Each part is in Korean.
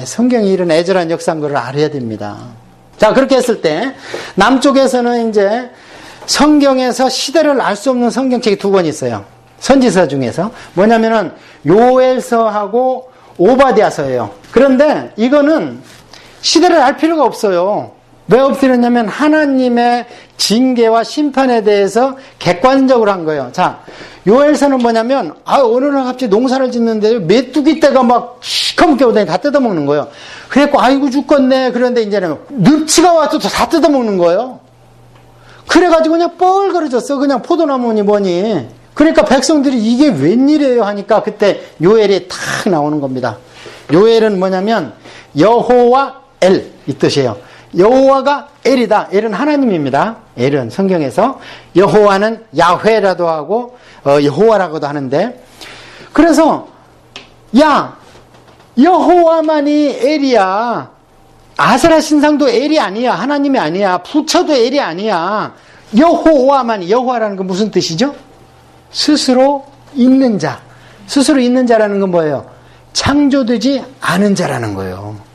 성경이 이런 애절한 역사인 걸 알아야 됩니다. 자, 그렇게 했을 때 남쪽에서는 이제 성경에서 시대를 알 수 없는 성경책이 두 권 있어요. 선지서 중에서. 뭐냐면은 요엘서하고 오바댜서예요. 그런데 이거는 시대를 알 필요가 없어요. 왜 없애렸냐면 하나님의 징계와 심판에 대해서 객관적으로 한 거예요. 자, 요엘서는 뭐냐면 어느 날 갑자기 농사를 짓는데 메뚜기 떼가 막 시커멓게 오더니 다 뜯어먹는 거예요. 그래갖고 아이고 죽겠네. 그런데 이제는 늪치가 와서 다 뜯어먹는 거예요. 그래가지고 그냥 뻘거려졌어. 그냥 포도나무니 뭐니. 그러니까 백성들이 이게 웬일이에요 하니까 그때 요엘이 탁 나오는 겁니다. 요엘은 뭐냐면 여호와 엘 이 뜻이에요. 여호와가 엘이다. 엘은 하나님입니다. 엘은 성경에서 여호와는 야훼라도 하고 여호와라고도 하는데, 그래서 야 여호와만이 엘이야. 아세라 신상도 엘이 아니야. 하나님이 아니야. 부처도 엘이 아니야. 여호와만이. 여호와라는 건 무슨 뜻이죠? 스스로 있는 자. 스스로 있는 자라는 건 뭐예요? 창조되지 않은 자라는 거예요.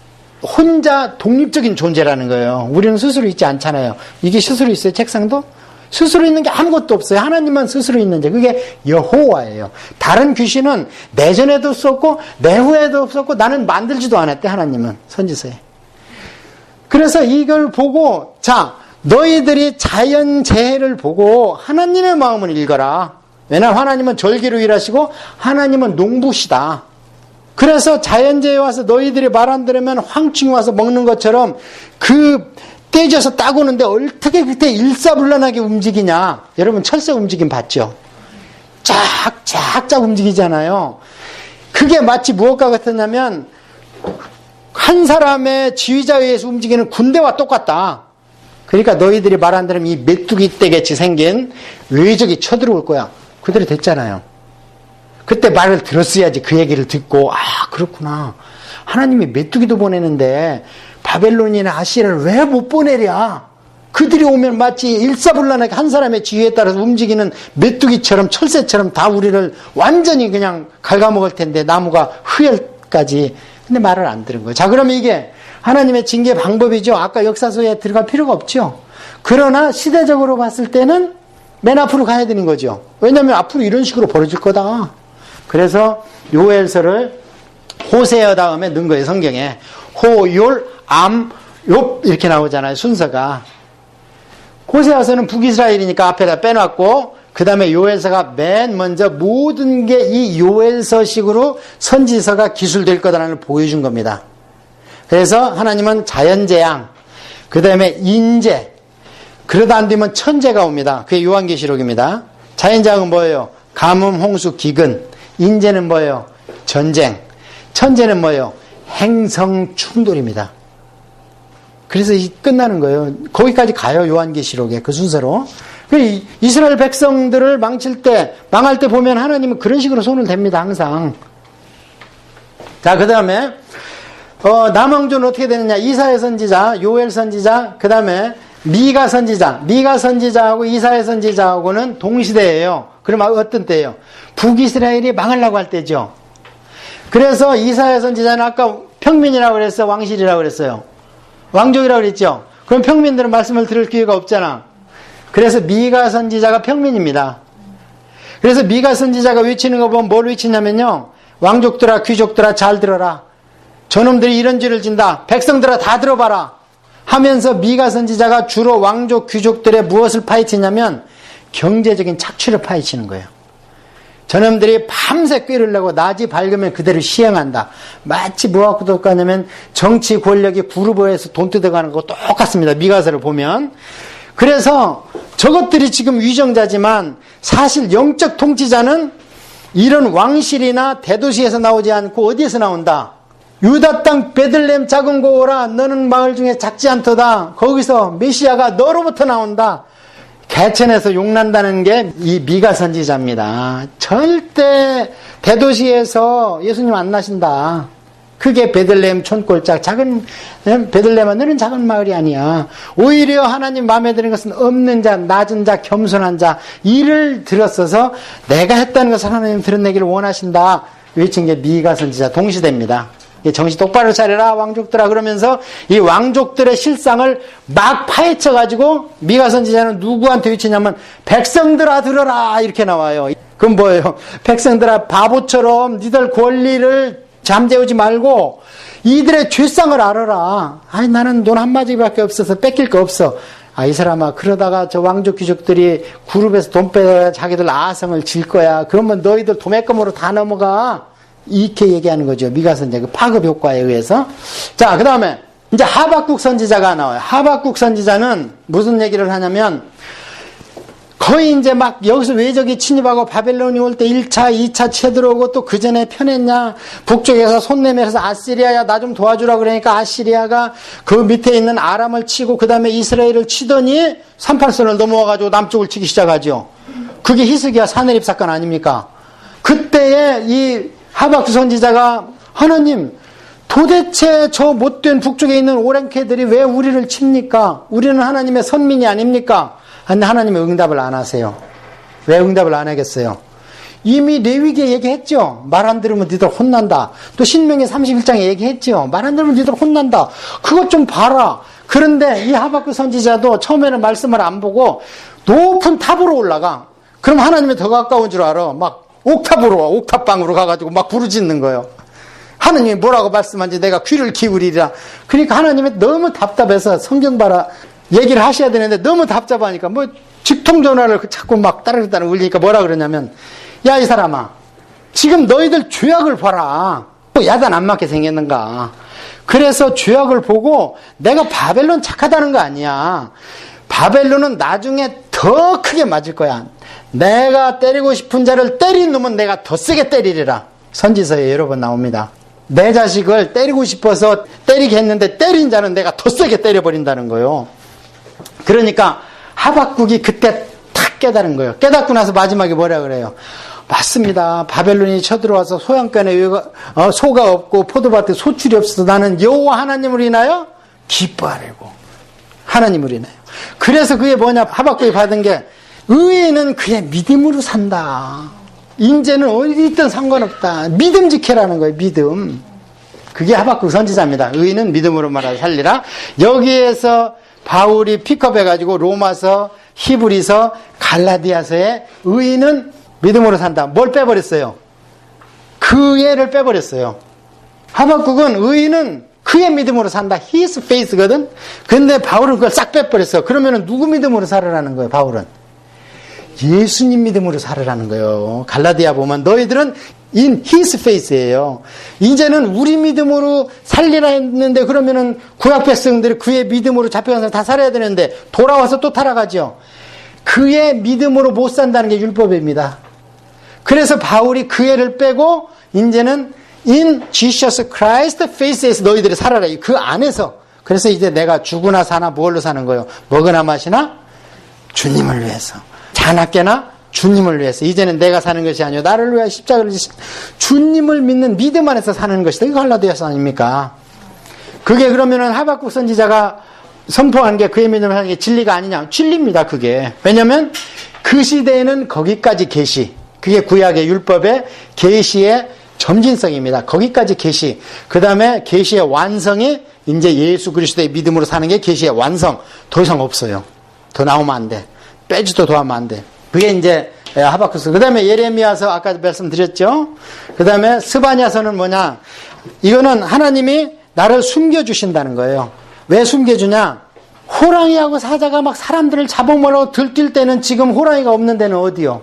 혼자 독립적인 존재라는 거예요. 우리는 스스로 있지 않잖아요. 이게 스스로 있어요? 책상도? 스스로 있는 게 아무것도 없어요. 하나님만 스스로 있는 자. 그게 여호와예요. 다른 귀신은 내전에도 없었고 내후에도 없었고 나는 만들지도 않았대. 하나님은 선지서에. 그래서 이걸 보고, 자, 너희들이 자연재해를 보고 하나님의 마음을 읽어라. 왜냐하면 하나님은 절기로 일하시고 하나님은 농부시다. 그래서 자연재해 와서 너희들이 말 안 들으면 황충이 와서 먹는 것처럼 그 떼져서 따고는데 어떻게 그때 일사불란하게 움직이냐. 여러분 철새 움직임 봤죠? 쫙쫙쫙 움직이잖아요. 그게 마치 무엇과 같았냐면 한 사람의 지휘자에 의해서 움직이는 군대와 똑같다. 그러니까 너희들이 말 안 들으면 이 메뚜기 떼같이 생긴 외적이 쳐들어올 거야. 그대로 됐잖아요. 그때 말을 들었어야지. 그 얘기를 듣고 그렇구나. 하나님이 메뚜기도 보내는데 바벨론이나 아시리아를 왜 못 보내랴. 그들이 오면 마치 일사불란하게 한 사람의 지휘에 따라서 움직이는 메뚜기처럼 철새처럼 다 우리를 완전히 그냥 갉아먹을 텐데 나무가 흐열까지. 근데 말을 안 들은 거예요. 자, 그러면 이게 하나님의 징계 방법이죠. 아까 역사서에 들어갈 필요가 없죠. 그러나 시대적으로 봤을 때는 맨 앞으로 가야 되는 거죠. 왜냐하면 앞으로 이런 식으로 벌어질 거다. 그래서 요엘서를 호세어 다음에 넣은 거예요. 성경에 호율, 암, 욥 이렇게 나오잖아요. 순서가. 호세아서는 북이스라엘이니까 앞에다 빼놨고, 그 다음에 요엘서가 맨 먼저 모든 게 이 요엘서식으로 선지서가 기술될 거다라는 걸 보여준 겁니다. 그래서 하나님은 자연재앙, 그 다음에 인재, 그러다 안 되면 천재가 옵니다. 그게 요한계시록입니다. 자연재앙은 뭐예요? 가뭄, 홍수, 기근. 인재는 뭐예요? 전쟁. 천재는 뭐예요? 행성 충돌입니다. 그래서 끝나는 거예요. 거기까지 가요. 요한계시록에 그 순서로. 이스라엘 백성들을 망할 때 보면 하나님은 그런 식으로 손을 댑니다. 항상. 자, 그 다음에 남왕조는 어떻게 되느냐? 이사야 선지자, 요엘 선지자, 그 다음에 미가 선지자. 미가 선지자하고 이사야 선지자하고는 동시대예요. 그럼 어떤 때예요? 북이스라엘이 망하려고 할 때죠. 그래서 이사야 선지자는 아까 평민이라고 그랬어요? 왕실이라고 그랬어요? 왕족이라고 그랬죠? 그럼 평민들은 말씀을 들을 기회가 없잖아. 그래서 미가 선지자가 평민입니다. 그래서 미가 선지자가 외치는 거 보면 뭘 외치냐면요. 왕족들아, 귀족들아, 잘 들어라. 저놈들이 이런 죄를 진다. 백성들아, 다 들어봐라. 하면서 미가 선지자가 주로 왕족, 귀족들의 무엇을 파헤치냐면 경제적인 착취를 파헤치는 거예요. 저놈들이 밤새 꾀를 내고 낮이 밝으면 그대로 시행한다. 마치 뭐하고 똑같냐면 정치 권력이 그룹에서 돈 뜯어가는 거 똑같습니다. 미가서를 보면. 그래서 저것들이 지금 위정자지만 사실 영적 통치자는 이런 왕실이나 대도시에서 나오지 않고 어디에서 나온다? 유다 땅 베들레헴 작은 고오라. 너는 마을 중에 작지 않도다. 거기서 메시아가 너로부터 나온다. 개천에서 용난다는 게 이 미가 선지자입니다. 절대 대도시에서 예수님 안 나신다. 그게 베들레헴 촌골짝 작은 베들레헴아 너는 작은 마을이 아니야. 오히려 하나님 마음에 드는 것은 없는 자, 낮은 자, 겸손한 자 이를 들었어서 내가 했다는 것을 하나님 드러내기를 원하신다. 외친 게 미가 선지자 동시대입니다. 정신 똑바로 차려라 왕족들아 그러면서 이 왕족들의 실상을 막 파헤쳐가지고 미가 선지자는 누구한테 외치냐면 백성들아 들어라 이렇게 나와요. 그럼 뭐예요? 백성들아 바보처럼 니들 권리를 잠재우지 말고 이들의 죄상을 알아라. 아니 나는 돈 한마디밖에 없어서 뺏길 거 없어. 이 사람아 그러다가 저 왕족 귀족들이 그룹에서 돈 빼야 자기들 아성을 질 거야. 그러면 너희들 도매금으로 다 넘어가. 이렇게 얘기하는 거죠. 미가 선지자 그 파급 효과에 의해서. 자, 그 다음에 이제 하박국 선지자가 나와요. 하박국 선지자는 무슨 얘기를 하냐면 거의 이제 막 여기서 외적이 침입하고 바벨론이 올 때 1차, 2차 쳐들어오고 또 그 전에 편했냐? 북쪽에서 손 내밀어서 아시리아야 나 좀 도와주라 그러니까 아시리아가 그 밑에 있는 아람을 치고 그 다음에 이스라엘을 치더니 38선을 넘어와가지고 남쪽을 치기 시작하죠. 그게 히스기야 산해립 사건 아닙니까? 그때에 이 하박국 선지자가 하나님 도대체 저 못된 북쪽에 있는 오랑캐들이 왜 우리를 칩니까? 우리는 하나님의 선민이 아닙니까? 근데 하나님의 응답을 안 하세요. 왜 응답을 안 하겠어요? 이미 레위기에 얘기했죠. 말 안 들으면 니들 혼난다. 또 신명기 31장에 얘기했죠. 말 안 들으면 니들 혼난다. 그것 좀 봐라. 그런데 이 하박국 선지자도 처음에는 말씀을 안 보고 높은 탑으로 올라가. 그럼 하나님이 더 가까운 줄 알아. 막 옥탑으로 와. 옥탑방으로 가가지고 막 부르짖는 거예요. 하나님이 뭐라고 말씀한지 내가 귀를 기울이리라. 그러니까 하나님이 너무 답답해서 성경 봐라. 얘기를 하셔야 되는데 너무 답답하니까 뭐 직통전화를 자꾸 막 따르따르 울리니까 뭐라 그러냐면 야 이 사람아 지금 너희들 죄악을 봐라. 뭐 야단 안 맞게 생겼는가. 그래서 죄악을 보고 내가 바벨론 착하다는 거 아니야. 바벨론은 나중에 더 크게 맞을 거야. 내가 때리고 싶은 자를 때린 놈은 내가 더 세게 때리리라. 선지서에 여러 번 나옵니다. 내 자식을 때리고 싶어서 때리게 했는데 때린 자는 내가 더 세게 때려버린다는 거예요. 그러니까 하박국이 그때 탁 깨달은 거예요. 깨닫고 나서 마지막에 뭐라 그래요? 맞습니다. 바벨론이 쳐들어와서 소양간에 소가 없고 포도밭에 소출이 없어서 나는 여호와 하나님을 인하여 기뻐하려고. 하나님을 인하여. 그래서 그게 뭐냐? 하박국이 받은 게 의인은 그의 믿음으로 산다. 인재는 어디 있든 상관없다. 믿음 지켜라는 거예요. 믿음. 그게 하박국 선지자입니다. 의인은 믿음으로 말하여 살리라. 여기에서 바울이 픽업해가지고 로마서, 히브리서, 갈라디아서에 의인은 믿음으로 산다. 뭘 빼버렸어요? 그 예를 빼버렸어요. 하박국은 의인은 그의 믿음으로 산다. His faith거든. 근데 바울은 그걸 싹 빼버렸어. 그러면은 누구 믿음으로 살으라는 거예요? 바울은 예수님 믿음으로 살으라는 거예요. 갈라디아 보면 너희들은 in his faith예요. 이제는 우리 믿음으로 살리라 했는데 그러면은 구약 백성들이 그의 믿음으로 잡혀가서 다 살아야 되는데 돌아와서 또 타락하죠. 그의 믿음으로 못 산다는 게 율법입니다. 그래서 바울이 그 애를 빼고 이제는 in Jesus Christ faith에서 너희들이 살아라. 그 안에서. 그래서 이제 내가 죽으나 사나 뭘로 사는 거예요? 먹으나 마시나 주님을 위해서. 자나 깨나 주님을 위해서. 이제는 내가 사는 것이 아니요 나를 위하여 십자가를 지신 주님을 믿는 믿음 안에서 사는 것이다. 이거 갈라디아서 아닙니까? 그게 그러면은 하박국 선지자가 선포한 게 그의 믿음을 하는 게 진리가 아니냐? 진리입니다. 그게. 왜냐하면 그 시대에는 거기까지 계시. 그게 구약의 율법의 계시의 점진성입니다. 거기까지 계시. 그 다음에 계시의 완성이 이제 예수 그리스도의 믿음으로 사는 게 계시의 완성. 더 이상 없어요. 더 나오면 안 돼. 빼지도 더하면 안 돼. 그게 이제 하박국서. 그 다음에 예레미야서 아까 말씀드렸죠. 그 다음에 스바냐서는 뭐냐? 이거는 하나님이 나를 숨겨주신다는 거예요. 왜 숨겨주냐? 호랑이하고 사자가 막 사람들을 잡아먹으려고 들뛸 때는 지금 호랑이가 없는 데는 어디요?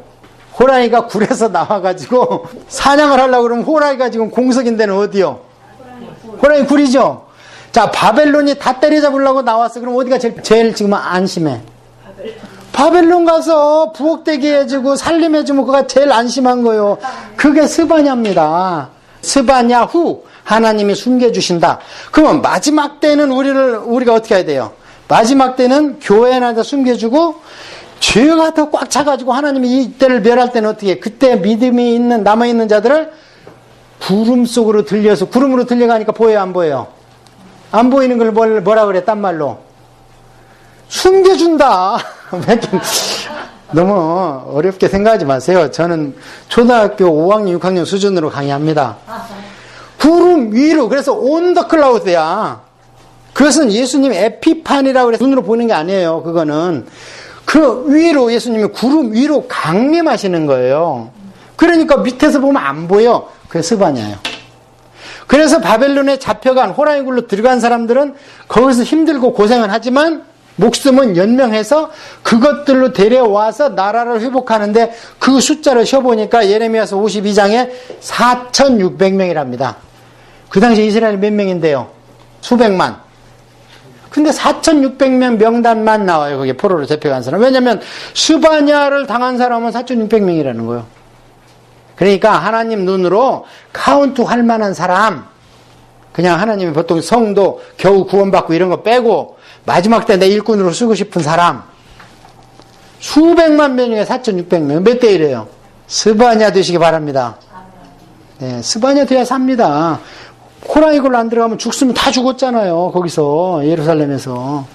호랑이가 굴에서 나와가지고 사냥을 하려고 그러면 호랑이가 지금 공석인 데는 어디요? 호랑이 굴이죠? 자, 바벨론이 다 때려잡으려고 나왔어. 그럼 어디가 제일 지금 안심해? 바벨론 가서 부엌대기 해주고 살림해주면 그가 제일 안심한 거예요. 그게 스바냐입니다. 스바냐 후 하나님이 숨겨주신다. 그러면 마지막 때는 우리가 어떻게 해야 돼요? 마지막 때는 교회 안에서 숨겨주고 죄가 더 꽉 차가지고 하나님이 이때를 멸할 때는 어떻게 해? 그때 믿음이 있는 남아있는 자들을 구름 속으로 들려서 구름으로 들려가니까 보여요 안 보여요? 안 보이는 걸 뭐라 그래 딴 말로? 숨겨준다. 너무 어렵게 생각하지 마세요. 저는 초등학교 5학년 6학년 수준으로 강의합니다. 구름 위로. 그래서 on the cloud야. 그것은 예수님 에피판이라고 그래서 눈으로 보는 게 아니에요. 그거는 그 위로 예수님이 구름 위로 강림하시는 거예요. 그러니까 밑에서 보면 안 보여. 그게 스바냐예요. 그래서 바벨론에 잡혀간 호랑이 굴로 들어간 사람들은 거기서 힘들고 고생을 하지만 목숨은 연명해서 그것들로 데려와서 나라를 회복하는데 그 숫자를 쉬어보니까 예레미야서 52장에 4,600명이랍니다. 그 당시 이스라엘 몇 명인데요? 수백만. 근데 4,600명 명단만 나와요. 거기에 포로로 잡혀간 사람. 왜냐하면 스바냐를 당한 사람은 4,600명이라는 거예요. 그러니까 하나님 눈으로 카운트 할 만한 사람, 그냥 하나님이 보통 성도 겨우 구원받고 이런 거 빼고 마지막 때 내 일꾼으로 쓰고 싶은 사람 수백만 명 중에 4,600명. 몇 대 1이에요? 스바냐 되시기 바랍니다. 네, 스바냐 돼야 삽니다. 호랑이 굴로 안 들어가면 죽으면 다 죽었잖아요. 거기서 예루살렘에서.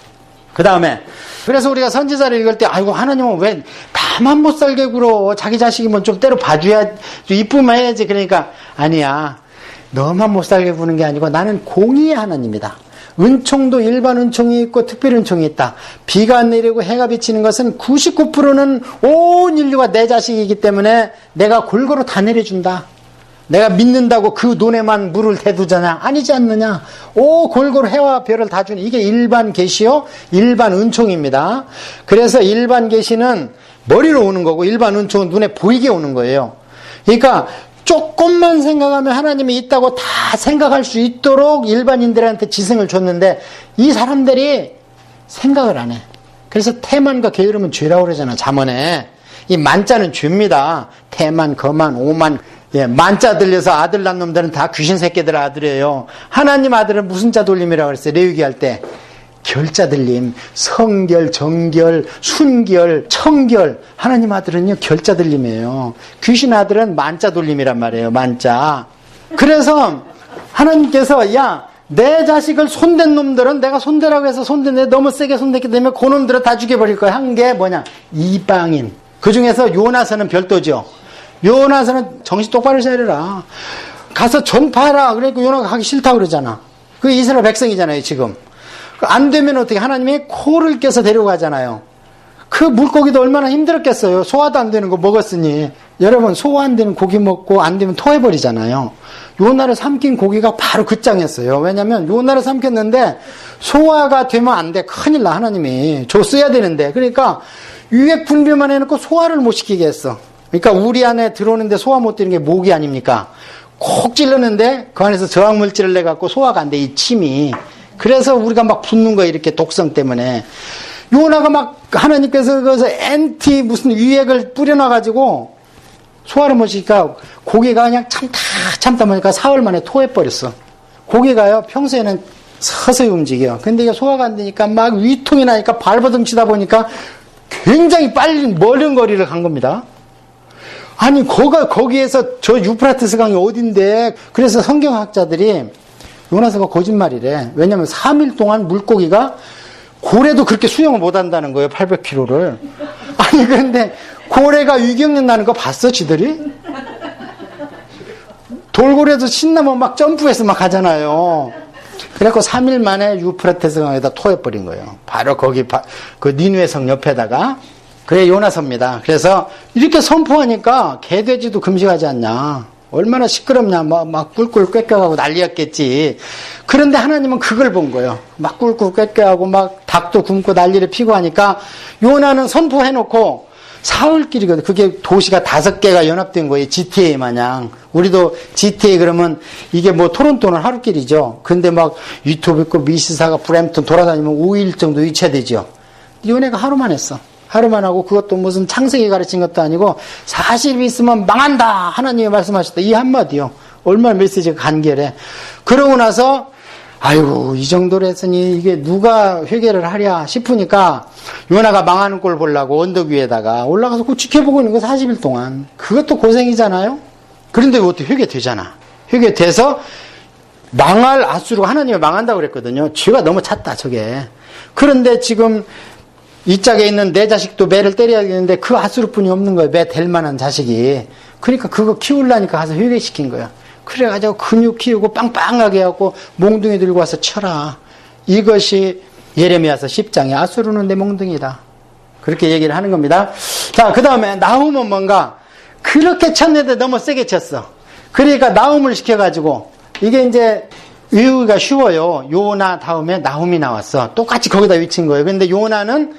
그 다음에 그래서 우리가 선지자를 읽을 때 아이고 하나님은 왜 나만 못 살게 굴어. 자기 자식이면 좀 때로 봐줘야 이쁘면 해야지. 그러니까 아니야. 너만 못 살게 구는 게 아니고 나는 공의의 하나님이다. 은총도 일반 은총이 있고 특별 은총이 있다. 비가 내리고 해가 비치는 것은 99%는 온 인류가 내 자식이기 때문에 내가 골고루 다 내려준다. 내가 믿는다고 그 눈에만 물을 대두잖아. 아니지 않느냐. 골고루 해와 별을 다 주는 이게 일반 계시요 일반 은총입니다. 그래서 일반 계시는 머리로 오는 거고 일반 은총은 눈에 보이게 오는 거예요. 그러니까 조금만 생각하면 하나님이 있다고 다 생각할 수 있도록 일반인들한테 지성을 줬는데 이 사람들이 생각을 안 해. 그래서 태만과 게으름은 죄라고 그러잖아. 잠언에. 이 만자는 죄입니다. 태만, 거만, 오만. 예, 만자 들려서 아들 낳은 놈들은 다 귀신 새끼들 아들이에요. 하나님 아들은 무슨 자 돌림이라고 그랬어요? 레위기 할 때. 결자 들림, 성결, 정결, 순결, 청결. 하나님 아들은요, 결자 들림이에요. 귀신 아들은 만자 돌림이란 말이에요, 만자. 그래서 하나님께서, 야, 내 자식을 손댄 놈들은 내가 손대라고 해서 손댔는데 너무 세게 손댔기 때문에 그 놈들은 다 죽여버릴 거야. 한 게 뭐냐? 이방인. 그 중에서 요나서는 별도죠. 요나서는 정신 똑바로 차리라. 가서 전파하라. 그러니까 요나가 가기 싫다고 그러잖아. 그 이스라엘 백성이잖아요, 지금. 안 되면 어떻게 하나님이 코를 껴서 데려가잖아요. 그 물고기도 얼마나 힘들었겠어요. 소화도 안 되는 거 먹었으니. 여러분 소화 안 되는 고기 먹고 안 되면 토해버리잖아요. 요나를 삼킨 고기가 바로 그 짱이었어요. 왜냐하면 요나를 삼켰는데 소화가 되면 안 돼. 큰일 나. 하나님이 줬어야 되는데. 그러니까 유액 분비만 해놓고 소화를 못 시키게 했어. 그러니까 우리 안에 들어오는데 소화 못 되는 게 모기 아닙니까? 콕 찔렀는데 그 안에서 저항물질을 내갖고 소화가 안 돼. 이 침이. 그래서 우리가 막 붓는 거야. 이렇게 독성 때문에. 요나가 막 하나님께서 그래서 엔티 무슨 유액을 뿌려놔가지고 소화를 못 시키니까 고기가 그냥 참다 보니까 사흘 만에 토해버렸어. 고기가요 평소에는 서서히 움직여. 근데 이게 소화가 안 되니까 막 위통이 나니까 발버둥 치다 보니까 굉장히 빨리 멀은 거리를 간 겁니다. 아니 거기에서 저 유프라테스 강이 어딘데. 그래서 성경학자들이 요나서가 거짓말이래. 왜냐면 3일 동안 물고기가 고래도 그렇게 수영을 못한다는 거예요. 800km를. 아니 그런데 고래가 위경련 나는 거 봤어 지들이? 돌고래도 신나면 막 점프해서 막 가잖아요. 그래갖고 3일 만에 유프라테스 강에다 토해버린 거예요. 바로 거기 그 니누의 성 옆에다가. 그게 요나서입니다. 그래서 이렇게 선포하니까 개돼지도 금식하지 않냐. 얼마나 시끄럽냐. 막 꿀꿀 꿰껴가고 난리였겠지. 그런데 하나님은 그걸 본 거예요. 막 꿀꿀 꿰껴가고 막 닭도 굶고 난리를 피고 하니까 요나는 선포해놓고 사흘길이거든. 그게 도시가 5개가 연합된 거예요. GTA 마냥. 우리도 GTA 그러면 이게 뭐 토론토는 하루길이죠. 근데 막 유튜브 있고 미시사가 브램프톤 돌아다니면 5일 정도 유체되죠. 요나가 하루만 했어. 하루만 하고 그것도 무슨 창세기 가르친 것도 아니고 40이 있으면 망한다. 하나님이 말씀하셨다. 이 한마디요. 얼마나 메시지가 간결해. 그러고 나서 아이고 이 정도로 했으니 이게 누가 회개를 하랴 싶으니까 요나가 망하는 꼴 보려고 언덕 위에다가 올라가서 그 지켜보고 있는 거 40일 동안. 그것도 고생이잖아요. 그런데 어떻게 회개되잖아. 회개돼서 망할 아수르가 하나님이 망한다고 그랬거든요. 죄가 너무 찼다 저게. 그런데 지금 이 짝에 있는 내 자식도 매를 때려야겠는데 그 아수르뿐이 없는 거예요. 매 될 만한 자식이. 그러니까 그거 키우려니까 가서 회개시킨 거야. 그래가지고 근육 키우고 빵빵하게 하고 몽둥이 들고 와서 쳐라. 이것이 예레미야서 10장의 아수르는 내 몽둥이다. 그렇게 얘기를 하는 겁니다. 자, 그 다음에 나훔은 뭔가 그렇게 쳤는데 너무 세게 쳤어. 그러니까 나훔을 시켜가지고 이게 이제 외우기가 쉬워요. 요나 다음에 나훔이 나왔어. 똑같이 거기다 위친 거예요. 근데 요나는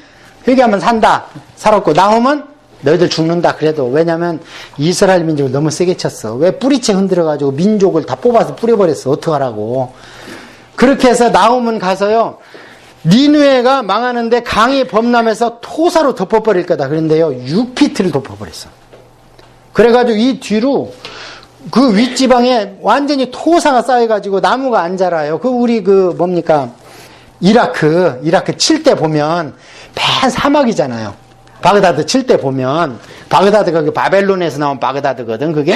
회개하면 산다. 살았고 나훔은 너희들 죽는다. 그래도 왜냐면 이스라엘 민족을 너무 세게 쳤어. 왜 뿌리채 흔들어가지고 민족을 다 뽑아서 뿌려버렸어. 어떡하라고. 그렇게 해서 나훔은 가서요. 니느웨가 망하는데 강이 범람해서 토사로 덮어버릴 거다. 그런데요. 6피트를 덮어버렸어. 그래가지고 이 뒤로 그 윗지방에 완전히 토사가 쌓여가지고 나무가 안 자라요. 우리 뭡니까? 이라크 칠 때 보면 맨 사막이잖아요. 바그다드 칠 때 보면, 바그다드가 바벨론에서 나온 바그다드거든, 그게?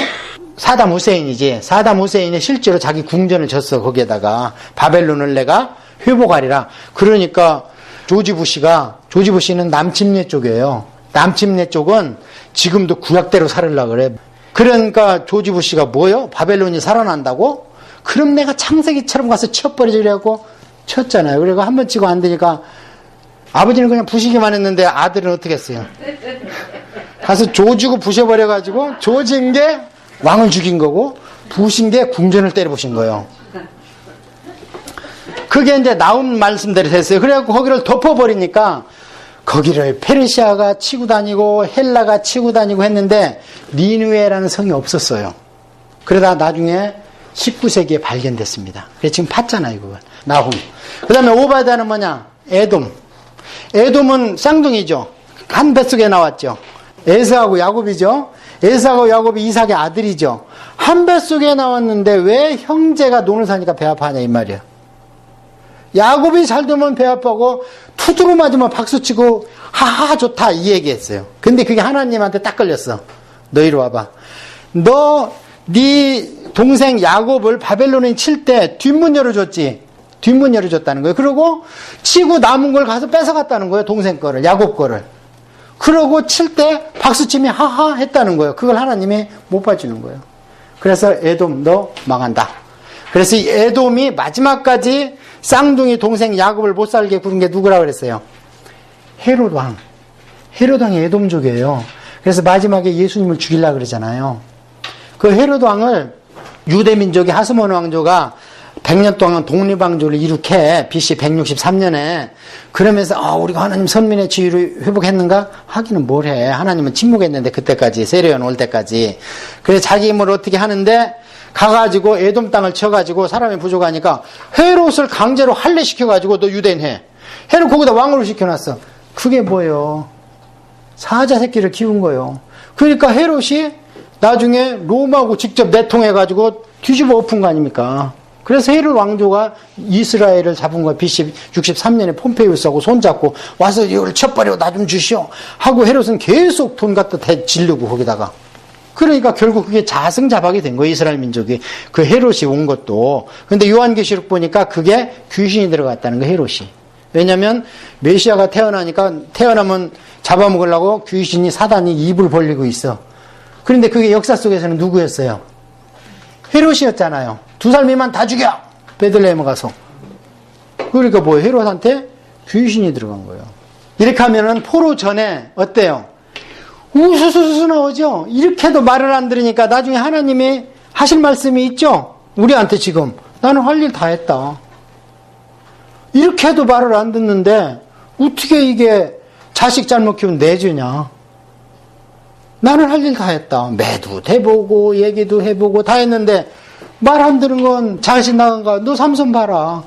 사담 후세인이지. 사담 후세인이 실제로 자기 궁전을 졌어, 거기에다가. 바벨론을 내가 회복하리라. 그러니까, 조지 부시는 남침례 쪽이에요. 남침례 쪽은 지금도 구약대로 살으려고 그래. 그러니까 조지 부시가 뭐요? 바벨론이 살아난다고? 그럼 내가 창세기처럼 가서 쳐버리려고 쳤잖아요. 그리고 한 번 치고 안 되니까 아버지는 그냥 부시기만 했는데 아들은 어떻게 했어요? 가서 조지고 부셔버려가지고 조진 게 왕을 죽인 거고 부신 게 궁전을 때려부신 거예요. 그게 이제 나온 말씀대로 됐어요. 그래갖고 거기를 덮어버리니까 거기를 페르시아가 치고 다니고 헬라가 치고 다니고 했는데 니느웨라는 성이 없었어요. 그러다 나중에 19세기에 발견됐습니다. 그래서 지금 팠잖아요, 그걸. 나훔. 그 다음에 오바댜는 뭐냐? 에돔은 쌍둥이죠. 한 뱃속에 나왔죠. 에서하고 야곱이죠. 에서하고 야곱이 이삭의 아들이죠. 한 뱃속에 나왔는데 왜 형제가 논을 사니까 배 아파하냐 이 말이야. 야곱이 잘 되면 배 아파하고 투두루 맞으면 박수치고 하하 좋다 이 얘기했어요. 근데 그게 하나님한테 딱 걸렸어. 너 이리 와봐. 네 동생 야곱을 바벨론에 칠 때 뒷문 열어줬지. 뒷문 열어줬다는 거예요. 그리고 치고 남은 걸 가서 뺏어갔다는 거예요. 동생 거를, 야곱 거를. 그러고 칠 때 박수치며 하하 했다는 거예요. 그걸 하나님이 못 봐주는 거예요. 그래서 에돔 너 망한다. 그래서 이 에돔이 마지막까지 쌍둥이 동생 야곱을 못 살게 구른 게 누구라고 그랬어요? 헤롯 왕. 헤롯 왕이 에돔족이에요. 그래서 마지막에 예수님을 죽이려고 그러잖아요. 그 헤롯 왕을 유대민족의 하스몬 왕조가 100년 동안 독립왕조를 이룩해. BC 163년에. 그러면서 우리가 하나님 선민의 지위를 회복했는가? 하기는 뭘 해. 하나님은 침묵했는데 그때까지 세례요한 올 때까지. 그래서 자기 힘으로 어떻게 하는데 가가지고 에돔 땅을 쳐가지고 사람이 부족하니까 헤롯을 강제로 할례시켜가지고 너 유대인 해. 헤롯 거기다 왕으로 시켜놨어. 그게 뭐예요? 사자 새끼를 키운 거예요. 그러니까 헤롯이 나중에 로마하고 직접 내통해가지고 뒤집어 엎은 거 아닙니까? 그래서 헤롯 왕조가 이스라엘을 잡은 거야. BC 63년에 폼페이우스하고 손잡고 와서 이걸 쳐버리고 나 좀 주시오 하고 헤롯은 계속 돈 갖다 지르고 거기다가. 그러니까 결국 그게 자승자박이 된 거예요. 이스라엘 민족이. 그 헤롯이 온 것도. 근데 요한계시록 보니까 그게 귀신이 들어갔다는 거예요. 헤롯이. 왜냐면 메시아가 태어나면 잡아먹으려고 귀신이 사단이 입을 벌리고 있어. 그런데 그게 역사 속에서는 누구였어요? 헤롯이었잖아요. 2살 미만 다 죽여! 베들레헴에 가서. 그러니까 헤롯한테 귀신이 들어간 거예요. 이렇게 하면은 포로 전에 어때요? 우수수수 나오죠? 이렇게도 말을 안 들으니까 나중에 하나님이 하실 말씀이 있죠? 우리한테 지금. 나는 할 일 다 했다. 이렇게 해도 말을 안 듣는데 어떻게 이게 자식 잘못 키우면 내주냐? 나는 할 일 다 했다. 매도 해보고 얘기도 해보고 다 했는데 말 안 들은 건 자식 나간가? 너 삼손 봐라.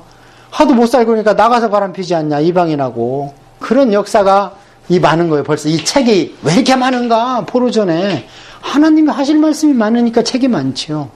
하도 못 살고 그러니까 나가서 바람 피지 않냐? 이방인하고. 그런 역사가 많은 거예요. 벌써 이 책이 왜 이렇게 많은가? 포로전에. 하나님이 하실 말씀이 많으니까 책이 많지요.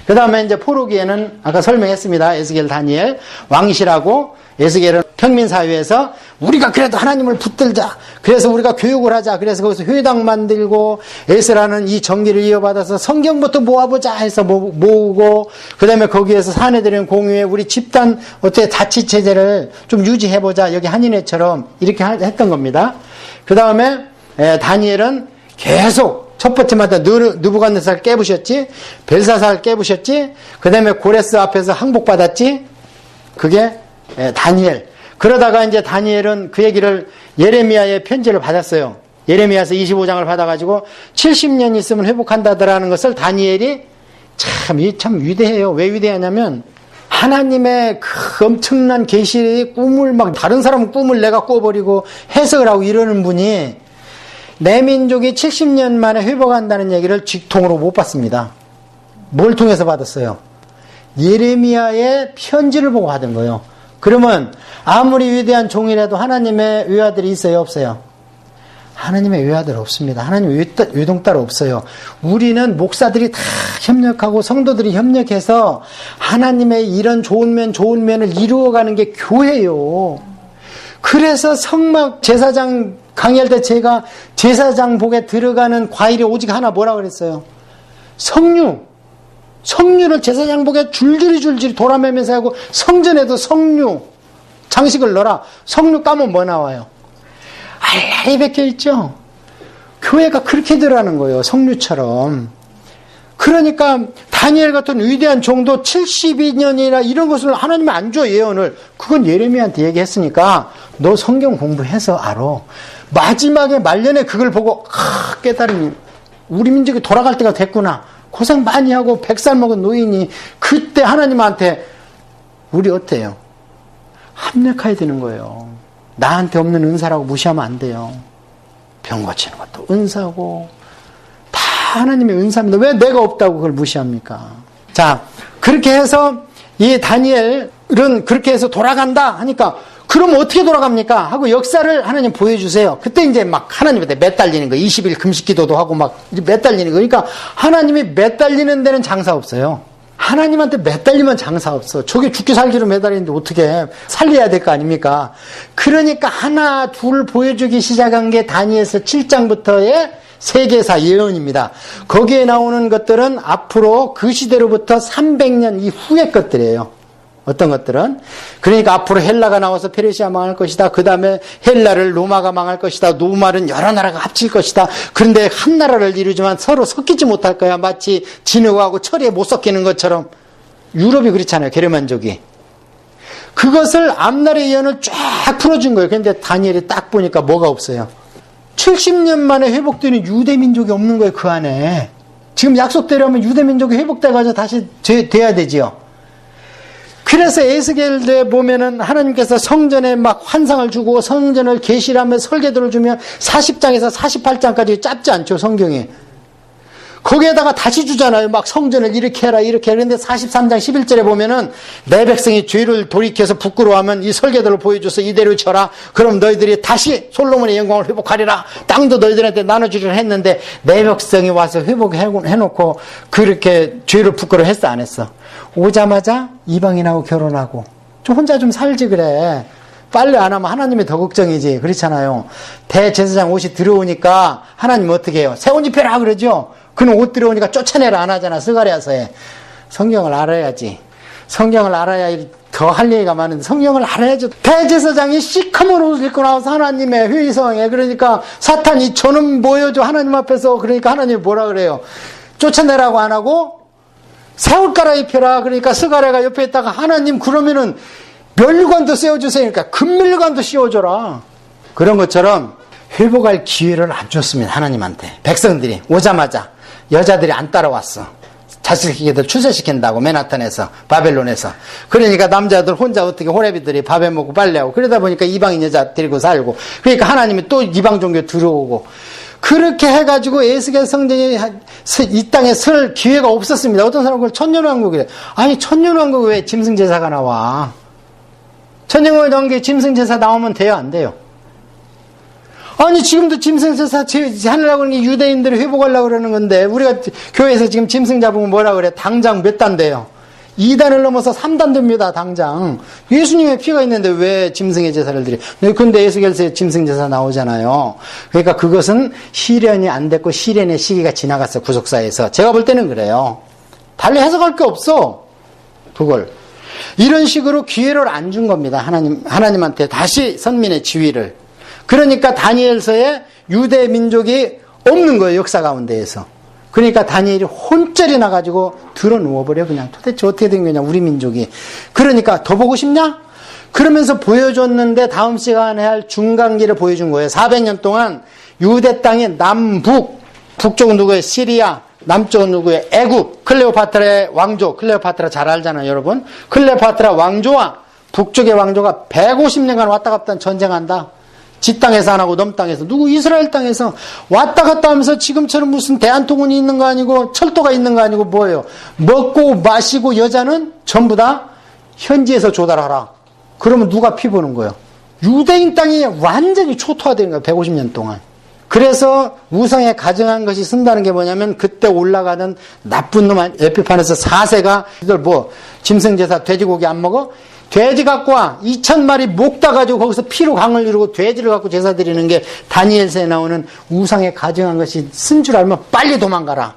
그 다음에 이제 포로기에는 아까 설명했습니다. 에스겔, 다니엘, 왕실하고 에스겔은 평민사회에서 우리가 그래도 하나님을 붙들자. 그래서 우리가 교육을 하자. 그래서 거기서 회당 만들고 에스라는 이 정기를 이어받아서 성경부터 모아보자 해서 모으고 그 다음에 거기에서 사내들은 공유해 우리 집단 어떻게 자치체제를 좀 유지해보자. 여기 한인회처럼 이렇게 했던 겁니다. 그 다음에 다니엘은 계속 첫 번째마다 느부갓네살 깨부셨지, 벨사살 깨부셨지, 그 다음에 고레스 앞에서 항복받았지, 그게 다니엘. 그러다가 이제 다니엘은 그 얘기를 예레미야의 편지를 받았어요. 예레미야서 25장을 받아가지고 70년 있으면 회복한다더라는 것을 다니엘이 참 위대해요. 왜 위대하냐면 하나님의 그 엄청난 계시의 꿈을 막 다른 사람 꿈을 내가 꿔버리고 해석을 하고 이러는 분이 내 민족이 70년 만에 회복한다는 얘기를 직통으로 못 받습니다. 뭘 통해서 받았어요? 예레미야의 편지를 보고 받은 거예요. 그러면 아무리 위대한 종이라도 하나님의 외아들이 있어요, 없어요? 하나님의 외아들 없습니다. 하나님의 외동딸 없어요. 우리는 목사들이 다 협력하고 성도들이 협력해서 하나님의 이런 좋은 면을 이루어가는 게 교회예요. 그래서 성막 제사장 강의할 때 제가 제사장복에 들어가는 과일이 오직 하나 뭐라 그랬어요? 석류를 제사장복에 줄줄이 돌아매면서 하고 성전에도 석류 장식을 넣어라. 석류 까면 뭐 나와요? 알알이 베껴 있죠. 교회가 그렇게 들어가는 거예요. 석류처럼. 그러니까 다니엘 같은 위대한 종도 72년이나 이런 것을 하나님이 안 줘, 예언을. 그건 예레미야한테 얘기했으니까 너 성경 공부해서 알아. 마지막에 말년에 그걸 보고 깨달으니 우리 민족이 돌아갈 때가 됐구나. 고생 많이 하고 100살 먹은 노인이 그때 하나님한테 우리 어때요? 합력해야 되는 거예요. 나한테 없는 은사라고 무시하면 안 돼요. 병 고치는 것도 은사고 다 하나님의 은사입니다. 왜 내가 없다고 그걸 무시합니까? 자, 그렇게 해서 이 다니엘은 그렇게 해서 돌아간다 하니까 그럼 어떻게 돌아갑니까? 하고 역사를 하나님 보여주세요. 그때 이제 막 하나님한테 매달리는 거, 20일 금식 기도도 하고 막 매달리는 거. 그러니까 하나님이 매달리는 데는 장사 없어요. 하나님한테 매달리면 장사 없어. 저게 죽기 살기로 매달리는데 어떻게 살려야 될 거 아닙니까? 그러니까 하나 둘 보여주기 시작한 게 다니엘서 7장부터의 세계사 예언입니다. 거기에 나오는 것들은 앞으로 그 시대로부터 300년 이후의 것들이에요. 어떤 것들은? 그러니까 앞으로 헬라가 나와서 페르시아 망할 것이다. 그 다음에 헬라를 로마가 망할 것이다. 로마는 여러 나라가 합칠 것이다. 그런데 한 나라를 이루지만 서로 섞이지 못할 거야. 마치 진흙하고 철에 못 섞이는 것처럼. 유럽이 그렇잖아요. 게르만족이. 그것을 앞날의 예언을 쫙 풀어준 거예요. 그런데 다니엘이 딱 보니까 뭐가 없어요. 70년 만에 회복되는 유대민족이 없는 거예요. 그 안에. 지금 약속대로 하면 유대민족이 회복돼가지고 다시 돼야 되지요. 그래서 에스겔에 보면은 하나님께서 성전에 막 환상을 주고 성전을 계시를 하며 설계도를 주면 40장에서 48장까지 짧지 않죠, 성경이. 거기에다가 다시 주잖아요. 막 성전을 이렇게 해라, 이렇게 해라. 그런데 43장 11절에 보면은 내 백성이 죄를 돌이켜서 부끄러워하면 이 설계도를 보여줘서 이대로 쳐라. 그럼 너희들이 다시 솔로몬의 영광을 회복하리라. 땅도 너희들한테 나눠주리라 했는데 내 백성이 와서 회복해놓고 그렇게 죄를 부끄러워했어, 안 했어? 오자마자 이방인하고 결혼하고 좀 혼자 좀 살지 그래. 빨리 안 하면 하나님이 더 걱정이지. 그렇잖아요. 대제사장 옷이 들어오니까 하나님 어떻게 해요? 새 옷 입혀라 그러죠. 그는 옷 들어오니까 쫓아내라 안 하잖아. 스가랴서에. 성경을 알아야지. 성경을 알아야 더 할 얘기가 많은데 성경을 알아야죠. 대제사장이 시커먼 옷을 입고 나와서 하나님의 회의성에 그러니까 사탄이 저는 보여줘 하나님 앞에서. 그러니까 하나님이 뭐라 그래요? 쫓아내라고 안 하고 새 옷 갈아입혀라. 그러니까 스가랴가 옆에 있다가 하나님 그러면은 멸관도 씌워주세요. 그러니까 금멸관도 씌워줘라. 그런 것처럼 회복할 기회를 안 줬습니다. 하나님한테. 백성들이 오자마자 여자들이 안 따라왔어. 자식들 출세시킨다고 맨하탄에서 바벨론에서. 그러니까 남자들 혼자 어떻게 호레비들이 밥에 먹고 빨래하고 그러다 보니까 이방인 여자 데리고 살고 그러니까 하나님이 또 이방 종교 들어오고 그렇게 해가지고 에스겔 성전이 이 땅에 설 기회가 없었습니다. 어떤 사람은 그걸 천년왕국이래. 아니 천년왕국 왜 짐승제사가 나와? 천년왕국에 짐승제사 나오면 돼요? 안 돼요? 아니 지금도 짐승제사 하려고 하는 게 유대인들을 회복하려고 그러는 건데 우리가 교회에서 지금 짐승 잡으면 뭐라 그래? 당장 몇 단 돼요? 2단을 넘어서 3단 됩니다. 당장. 예수님의 피가 있는데 왜 짐승의 제사를 드려? 근데 에스겔서에 짐승 제사 나오잖아요. 그러니까 그것은 실현이 안 됐고 실현의 시기가 지나갔어. 구속사에서. 제가 볼 때는 그래요. 달리 해석할 게 없어. 그걸. 이런 식으로 기회를 안 준 겁니다. 하나님한테 다시 선민의 지위를. 그러니까 다니엘서에 유대 민족이 없는 거예요, 역사 가운데에서. 그러니까 다니엘이 혼쭐이 나가지고 들어 누워버려. 그냥 도대체 어떻게 된 거냐, 우리 민족이. 그러니까 더 보고 싶냐? 그러면서 보여줬는데 다음 시간에 할 중간기를 보여준 거예요. 400년 동안 유대 땅의 남북, 북쪽은 누구예요? 시리아, 남쪽은 누구예요? 애굽, 클레오파트라의 왕조. 클레오파트라 잘 알잖아요, 여러분. 클레오파트라 왕조와 북쪽의 왕조가 150년간 왔다 갔다 전쟁한다. 지 땅에서 안 하고 넘 땅에서. 누구? 이스라엘 땅에서 왔다 갔다 하면서 지금처럼 무슨 대한통운이 있는 거 아니고 철도가 있는 거 아니고 뭐예요? 먹고 마시고 여자는 전부 다 현지에서 조달하라. 그러면 누가 피 보는 거예요? 유대인 땅이 완전히 초토화된 거예요, 150년 동안. 그래서 우상에 가증한 것이 쓴다는 게 뭐냐면, 그때 올라가는 나쁜 놈, 에피판에서 4세가 이들 뭐 짐승제사 돼지고기 안 먹어? 돼지 갖고 와. 2000마리 목 따가지고 거기서 피로 강을 이루고 돼지를 갖고 제사 드리는 게 다니엘서에 나오는 우상에 가증한 것이 쓴 줄 알면 빨리 도망가라.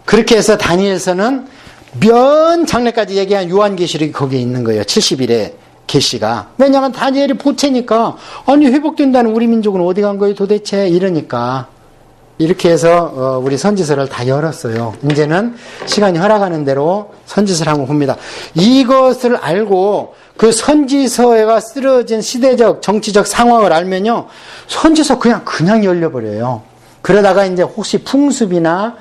그렇게 해서 다니엘서는 면 장래까지 얘기한 요한계시록이 거기에 있는 거예요. 70일에 계시가. 왜냐하면 다니엘이 보채니까, 아니 회복된다는 우리 민족은 어디 간 거예요 도대체, 이러니까. 이렇게 해서 우리 선지서를 다 열었어요. 이제는 시간이 허락하는 대로 선지서를 한번 봅니다. 이것을 알고 그 선지서가 쓰러진 시대적 정치적 상황을 알면요, 선지서 그냥 열려버려요. 그러다가 이제 혹시 풍습이나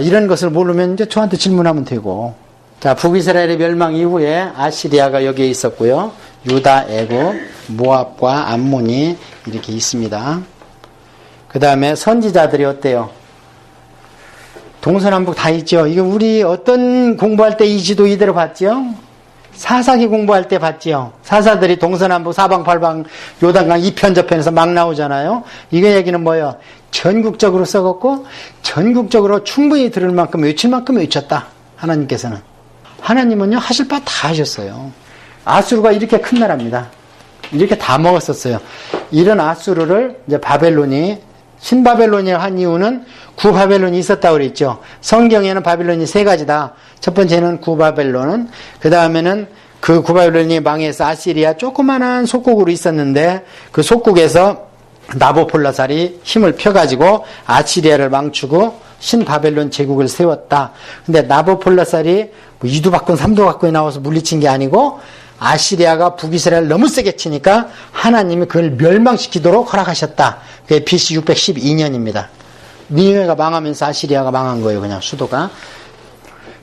이런 것을 모르면 이제 저한테 질문하면 되고. 자, 북이스라엘의 멸망 이후에 아시리아가 여기에 있었고요. 유다, 애굽, 모압과 암몬이 이렇게 있습니다. 그 다음에 선지자들이 어때요? 동서남북 다 있죠. 이거 우리 어떤 공부할 때 이 지도 이대로 봤죠? 사사기 공부할 때 봤죠. 사사들이 동서남북 사방팔방 요단강 이편 저편에서 막 나오잖아요. 이거 얘기는 뭐예요? 전국적으로 썩었고 전국적으로 충분히 들을 만큼 외칠 만큼 외쳤다. 하나님께서는. 하나님은요, 하실 바 다 하셨어요. 아수르가 이렇게 큰 나라입니다. 이렇게 다 먹었었어요. 이런 아수르를 이제 바벨론이, 신바벨론이 한 이유는 구바벨론이 있었다고 그랬죠. 성경에는 바벨론이 3가지다. 첫 번째는 구바벨론, 그 다음에는 그 구바벨론이 망해서 아시리아 조그만한 속국으로 있었는데, 그 속국에서 나보폴라살이 힘을 펴가지고 아시리아를 망치고 신바벨론 제국을 세웠다. 근데 나보폴라살이 뭐 2도 받고 3도 받고 나와서 물리친 게 아니고, 아시리아가 북이스라엘을 너무 세게 치니까 하나님이 그걸 멸망시키도록 허락하셨다. 그게 BC 612년입니다. 니느웨가 망하면서 아시리아가 망한 거예요, 그냥 수도가.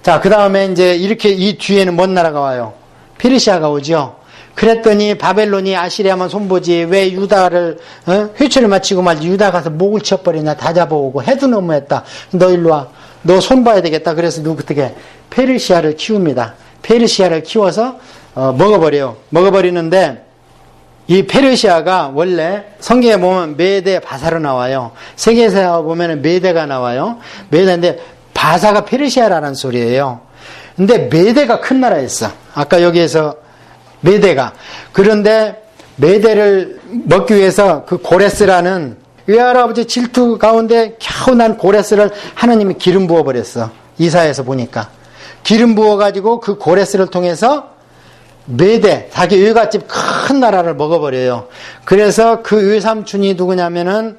자, 그 다음에 이제 이렇게 이 뒤에는 뭔 나라가 와요? 페르시아가 오죠. 그랬더니 바벨론이 아시리아만 손보지 왜 유다를 회초를 마치고 말지 유다 가서 목을 치어버리냐, 다 잡아오고 해도 너무했다. 너 일로 와. 너 손봐야 되겠다. 그래서 어떻게 페르시아를 키웁니다. 페르시아를 키워서 먹어버려요. 먹어버리는데 이 페르시아가 원래 성경에 보면 메대 바사로 나와요. 세계에서 보면 메대가 나와요. 메대인데 바사가 페르시아라는 소리예요. 근데 메대가 큰 나라였어. 아까 여기에서 메대가. 그런데 메대를 먹기 위해서 그 고레스라는 외할아버지 질투 가운데 겨우 난 고레스를 하나님이 기름 부어버렸어. 이사야에서 보니까. 기름 부어가지고 그 고레스를 통해서 메대, 자기 외갓집 큰 나라를 먹어버려요. 그래서 그 외삼촌이 누구냐면은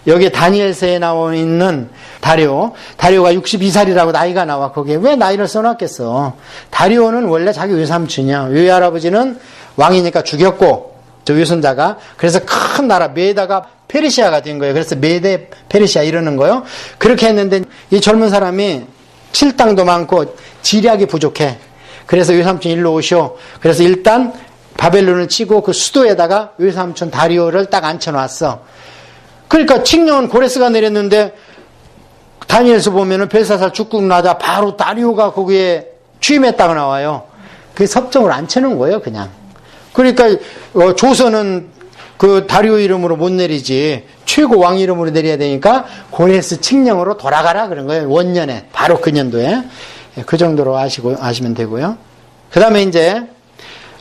여기 다니엘서에 나와 있는 다리오가 62살이라고 나이가 나와. 거기에 왜 나이를 써놨겠어. 다리오는 원래 자기 외삼촌이야. 외할아버지는 왕이니까 죽였고 저 외손자가. 그래서 큰 나라 메다가 페르시아가 된 거예요. 그래서 메대 페르시아 이러는 거예요. 그렇게 했는데 이 젊은 사람이 칠당도 많고 지략이 부족해. 그래서 외삼촌 일로 오시오. 그래서 일단 바벨론을 치고 그 수도에다가 외삼촌 다리오를 딱 앉혀놨어. 그러니까 칙령은 고레스가 내렸는데 다니엘서 보면은 벨사살 죽고 나자 바로 다리오가 거기에 취임했다고 나와요. 그게 섭정을 앉혀놓은 거예요, 그냥. 그러니까 조선은 그 다리오 이름으로 못 내리지 최고 왕 이름으로 내려야 되니까 고레스 칙령으로 돌아가라 그런 거예요. 원년에 바로 그 년도에. 그 정도로 아시면 되고요. 그 다음에 이제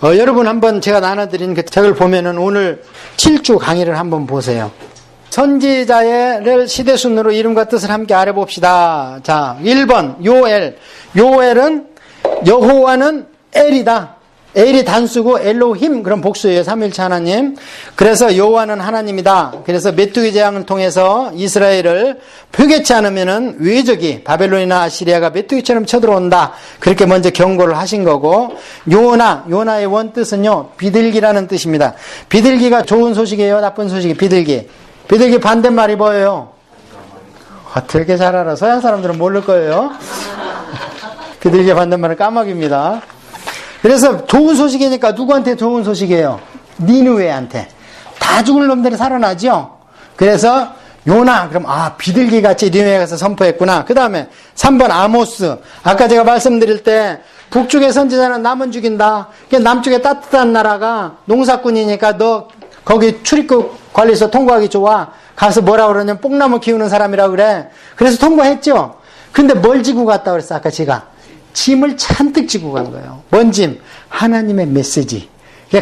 여러분 한번 제가 나눠드린 그 책을 보면은 오늘 7주 강의를 한번 보세요. 선지자의 시대순으로 이름과 뜻을 함께 알아봅시다. 자, 1번 요엘. 요엘은 여호와는 엘이다. 엘이 단수고 엘로힘 그런 복수예요. 삼위일체 하나님. 그래서 여호와는 하나님이다. 그래서 메뚜기 재앙을 통해서 이스라엘을 표개치 않으면은 외적이 바벨론이나 아시리아가 메뚜기처럼 쳐들어온다. 그렇게 먼저 경고를 하신 거고, 요나의 원뜻은요 비둘기라는 뜻입니다. 비둘기가 좋은 소식이에요, 나쁜 소식이? 비둘기 반대말이 뭐예요? 어떻게 잘 알아? 서양 사람들은 모를 거예요. 비둘기 반대말은 까마귀입니다. 그래서 좋은 소식이니까 누구한테 좋은 소식이에요? 니느웨한테. 다 죽을 놈들이 살아나죠? 그래서 요나, 그럼 비둘기같이 니느웨에 가서 선포했구나. 그 다음에 3번 아모스. 아까 제가 말씀드릴 때 북쪽의 선지자는 남은 죽인다. 남쪽에 따뜻한 나라가 농사꾼이니까 너 거기 출입국 관리소 통과하기 좋아. 가서 뭐라 그러냐면 뽕나무 키우는 사람이라 그래. 그래서 통과했죠? 근데 뭘 지고 갔다 그랬어, 아까 제가? 짐을 잔뜩 지고 간 거예요. 뭔 짐? 하나님의 메시지.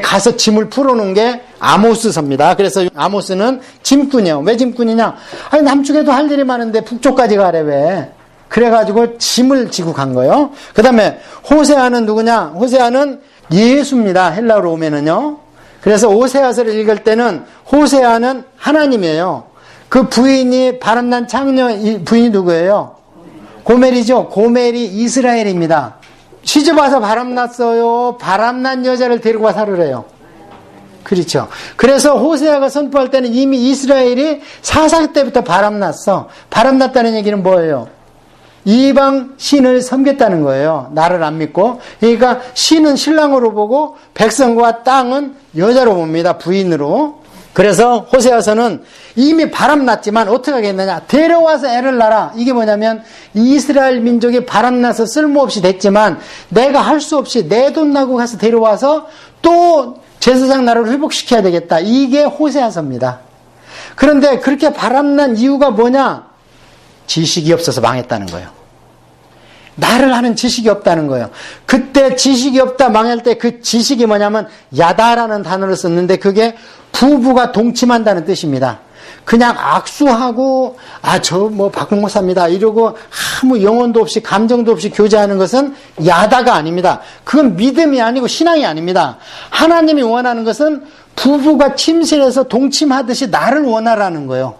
가서 짐을 풀어놓은 게 아모스서입니다. 그래서 아모스는 짐꾼이에요. 왜 짐꾼이냐? 아니, 남쪽에도 할 일이 많은데 북쪽까지 가래, 왜? 그래가지고 짐을 지고 간 거예요. 그 다음에 호세아는 누구냐? 호세아는 예수입니다. 헬라어로 오면은요. 그래서 오세아서를 읽을 때는 호세아는 하나님이에요. 그 부인이 바람난 창녀 부인이 누구예요? 고멜이죠. 고멜이 이스라엘입니다. 시집와서 바람났어요. 바람난 여자를 데리고 와 살으래요. 그렇죠. 그래서 호세아가 선포할 때는 이미 이스라엘이 사사 때부터 바람났어. 바람났다는 얘기는 뭐예요? 이방 신을 섬겼다는 거예요. 나를 안 믿고. 그러니까 신은 신랑으로 보고 백성과 땅은 여자로 봅니다. 부인으로. 그래서 호세아서는 이미 바람났지만 어떻게 하겠느냐? 데려와서 애를 낳아. 이게 뭐냐면 이스라엘 민족이 바람나서 쓸모없이 됐지만 내가 할 수 없이 내 돈 나고 가서 데려와서 또 제사장 나라를 회복시켜야 되겠다. 이게 호세아서입니다. 그런데 그렇게 바람난 이유가 뭐냐? 지식이 없어서 망했다는 거예요. 나를 하는 지식이 없다는 거예요. 그때 지식이 없다 망할 때 그 지식이 뭐냐면 야다라는 단어를 썼는데 그게 부부가 동침한다는 뜻입니다. 그냥 악수하고 저 박공모사입니다 이러고 아무 영혼도 없이 감정도 없이 교제하는 것은 야다가 아닙니다. 그건 믿음이 아니고 신앙이 아닙니다. 하나님이 원하는 것은 부부가 침실에서 동침하듯이 나를 원하라는 거예요.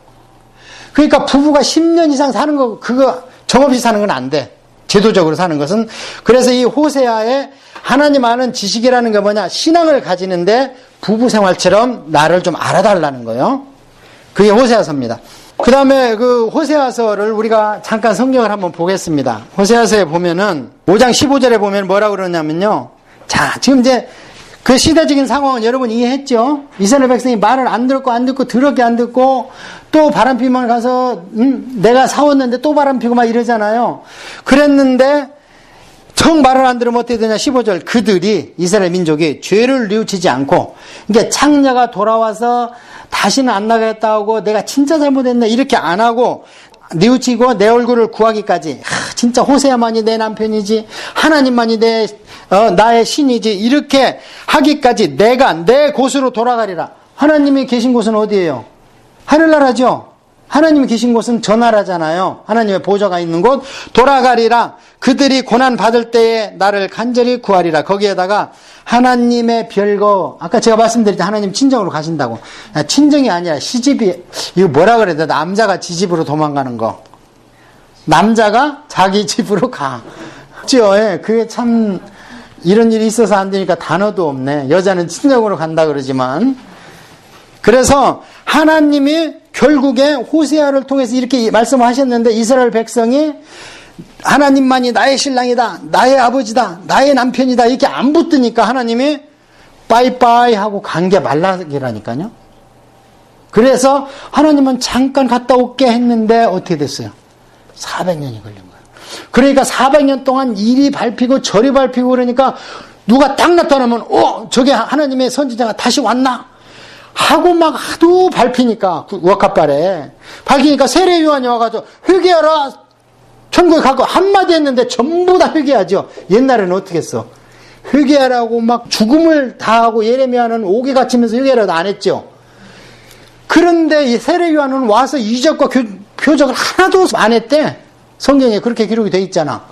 그러니까 부부가 10년 이상 사는 거 그거 정없이 사는 건 안 돼. 제도적으로 사는 것은. 그래서 이 호세아의 하나님 아는 지식이라는 게 뭐냐? 신앙을 가지는데 부부 생활처럼 나를 좀 알아달라는 거예요. 그게 호세아서입니다. 그 다음에 그 호세아서를 우리가 잠깐 성경을 한번 보겠습니다. 호세아서에 보면은 5장 15절에 보면 뭐라고 그러냐면요. 자, 지금 이제 그 시대적인 상황은 여러분 이해했죠? 이스라엘 백성이 말을 안 듣고 더럽게 안 듣고 또 바람피면 가서 내가 사왔는데 또 바람피고 막 이러잖아요. 그랬는데 정 말을 안 들으면 어떻게 되냐? 15절 그들이 이스라엘 민족이 죄를 뉘우치지 않고 그러니까 창녀가 돌아와서 다시는 안 나가겠다 하고 내가 진짜 잘못했네 이렇게 안 하고 뉘우치고 내 얼굴을 구하기까지 진짜 호세아만이 내 남편이지 하나님만이 나의 신이지 이렇게 하기까지 내가 내 곳으로 돌아가리라. 하나님이 계신 곳은 어디예요? 하늘나라죠. 하나님이 계신 곳은 저 나라잖아요. 하나님의 보좌가 있는 곳 돌아가리라. 그들이 고난 받을 때에 나를 간절히 구하리라. 거기에다가 하나님의 별거 아까 제가 말씀드릴 때 하나님 친정으로 가신다고. 친정이 아니라 시집이 이거 뭐라 그래야 돼? 남자가 지 집으로 도망가는 거. 남자가 자기 집으로 가. 그렇죠? 예, 그게 참 이런 일이 있어서 안 되니까 단어도 없네. 여자는 친정으로 간다 그러지만 그래서 하나님이 결국에 호세아를 통해서 이렇게 말씀하셨는데 이스라엘 백성이 하나님만이 나의 신랑이다, 나의 아버지다, 나의 남편이다 이렇게 안 붙으니까 하나님이 빠이빠이 하고 간 게 말라기라니까요. 그래서 하나님은 잠깐 갔다 올게 했는데 어떻게 됐어요? 400년이 걸린 거예요. 그러니까 400년 동안 이리 밟히고 저리 밟히고 그러니까 누가 딱 나타나면 저게 하나님의 선지자가 다시 왔나? 하고 막 하도 밟히니까 워카발에 밟히니까 세례 요한이 와가지고 회개하라 천국에 가고 한마디 했는데 전부 다 회개하죠. 옛날에는 어떻게 했어? 회개하라고 막 죽음을 다하고 예레미야는 옥에 갇히면서 회개하라도 안 했죠. 그런데 이 세례 요한은 와서 이적과 표적을 하나도 안 했대. 성경에 그렇게 기록이 돼 있잖아.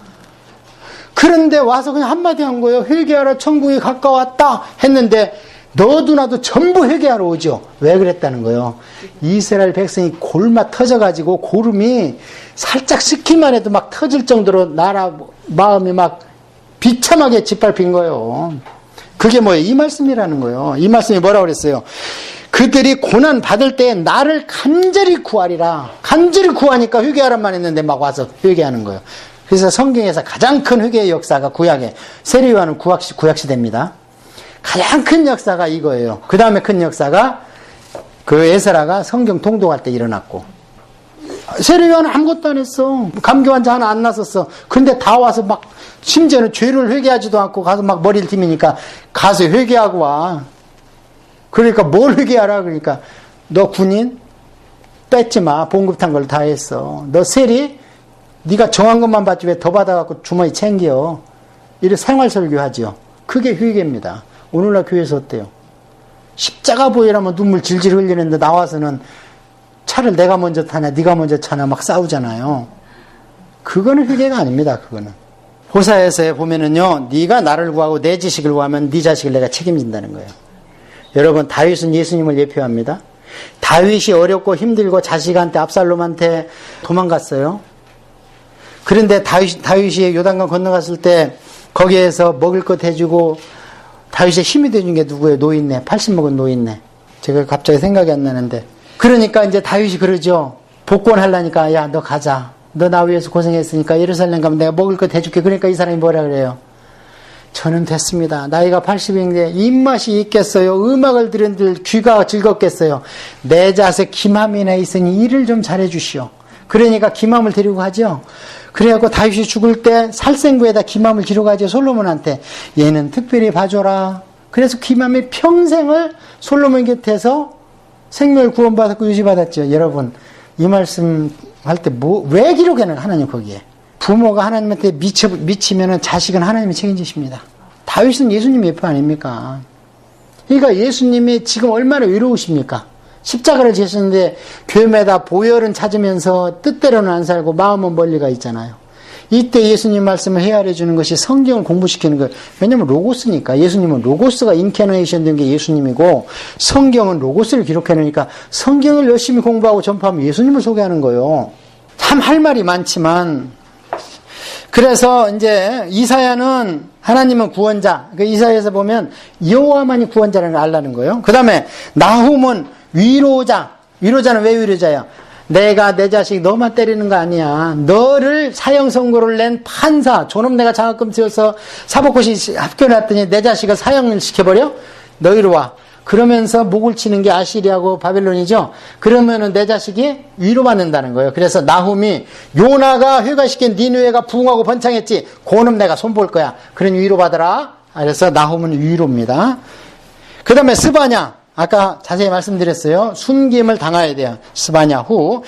그런데 와서 그냥 한마디 한 거예요. 회개하라, 천국이 가까웠다 했는데 너도 나도 전부 회개하러 오죠. 왜 그랬다는 거예요? 이스라엘 백성이 골마 터져가지고 고름이 살짝 스키만 해도 막 터질 정도로 나라 마음이 막 비참하게 짓밟힌 거예요. 그게 뭐예요? 이 말씀이라는 거예요. 이 말씀이 뭐라고 그랬어요? 그들이 고난 받을 때 나를 간절히 구하리라. 간절히 구하니까 회개하란만 했는데 막 와서 회개하는 거예요. 그래서 성경에서 가장 큰 회개의 역사가 구약에 세례요한은 구약시대입니다. 가장 큰 역사가 이거예요. 그 다음에 큰 역사가 그 에스라가 성경 통독할 때 일어났고, 세례요한은 아무것도 안 했어. 감기 환자 하나 안 났었어. 근데 다 와서 막 심지어는 죄를 회개하지도 않고 가서 막 머리를 팀이니까 가서 회개하고 와. 그러니까 뭘 회개하라 그러니까 너 군인 뺏지 마. 봉급탄 걸 다 했어. 너 세리 네가 정한 것만 받지 왜 더 받아갖고 주머니 챙겨. 이래 생활설교하죠. 그게 회개입니다. 오늘날 교회에서 어때요? 십자가 보이라면 눈물 질질 흘리는데 나와서는 차를 내가 먼저 타냐 네가 먼저 타냐 막 싸우잖아요. 그거는 회개가 아닙니다. 그거는. 호사에서 보면은요, 네가 나를 구하고 내 지식을 구하면 네 자식을 내가 책임진다는 거예요. 여러분, 다윗은 예수님을 예표합니다. 다윗이 어렵고 힘들고 자식한테 압살롬한테 도망갔어요. 그런데 다윗이 요단강 건너갔을 때 거기에서 먹을 것 해주고 다윗의 힘이 되는 게 누구예요? 노인네. 80 먹은 노인네. 제가 갑자기 생각이 안 나는데. 그러니까 이제 다윗이 그러죠. 복권하려니까 야, 너 가자. 너 나 위해서 고생했으니까 예루살렘 가면 내가 먹을 것 해줄게. 그러니까 이 사람이 뭐라 그래요? 저는 됐습니다. 나이가 80인데 입맛이 있겠어요? 음악을 들은들 귀가 즐겁겠어요? 내 자세 기맘이나 있으니 일을 좀 잘해주시오. 그러니까 기맘을 데리고 가죠. 그래갖고 다윗이 죽을 때 살생부에다 기맘을 기르고 가죠. 솔로몬한테. 얘는 특별히 봐줘라. 그래서 기맘이 평생을 솔로몬 곁에서 생명을 구원받았고 유지받았죠. 여러분, 이 말씀 할 때 왜 기록해는 하나님 거기에? 부모가 하나님한테 미치면은 자식은 하나님이 책임지십니다. 다윗은 예수님 예표 아닙니까? 그러니까 예수님이 지금 얼마나 외로우십니까? 십자가를 지셨는데 교회마다 보혈은 찾으면서 뜻대로는 안 살고 마음은 멀리가 있잖아요. 이때 예수님 말씀을 헤아려 주는 것이 성경을 공부시키는 거예요. 왜냐하면 로고스니까. 예수님은 로고스가 인캐너이션 된 게 예수님이고 성경은 로고스를 기록해 놓으니까 성경을 열심히 공부하고 전파하면 예수님을 소개하는 거예요. 참 할 말이 많지만, 그래서 이제 이사야는 하나님은 구원자. 그 이사야에서 보면 여호와만이 구원자라는 걸 알라는 거예요. 그 다음에 나훔은 위로자. 위로자는 왜 위로자야? 내가 내 자식 너만 때리는 거 아니야. 너를 사형 선고를 낸 판사. 저놈 내가 장학금 지어서 사법고시 합격해놨더니 내 자식을 사형을 시켜버려? 너 이리 와. 그러면서 목을 치는 게 아시리아고 바벨론이죠. 그러면은 내 자식이 위로받는다는 거예요. 그래서 나훔이 요나가 회개시킨 니느웨가 부흥하고 번창했지. 그놈 내가 손볼 거야. 그러니 위로받아라. 그래서 나훔은 위로입니다. 그 다음에 스바냐. 아까 자세히 말씀드렸어요. 순김을 당해야 돼요. 스바냐 후.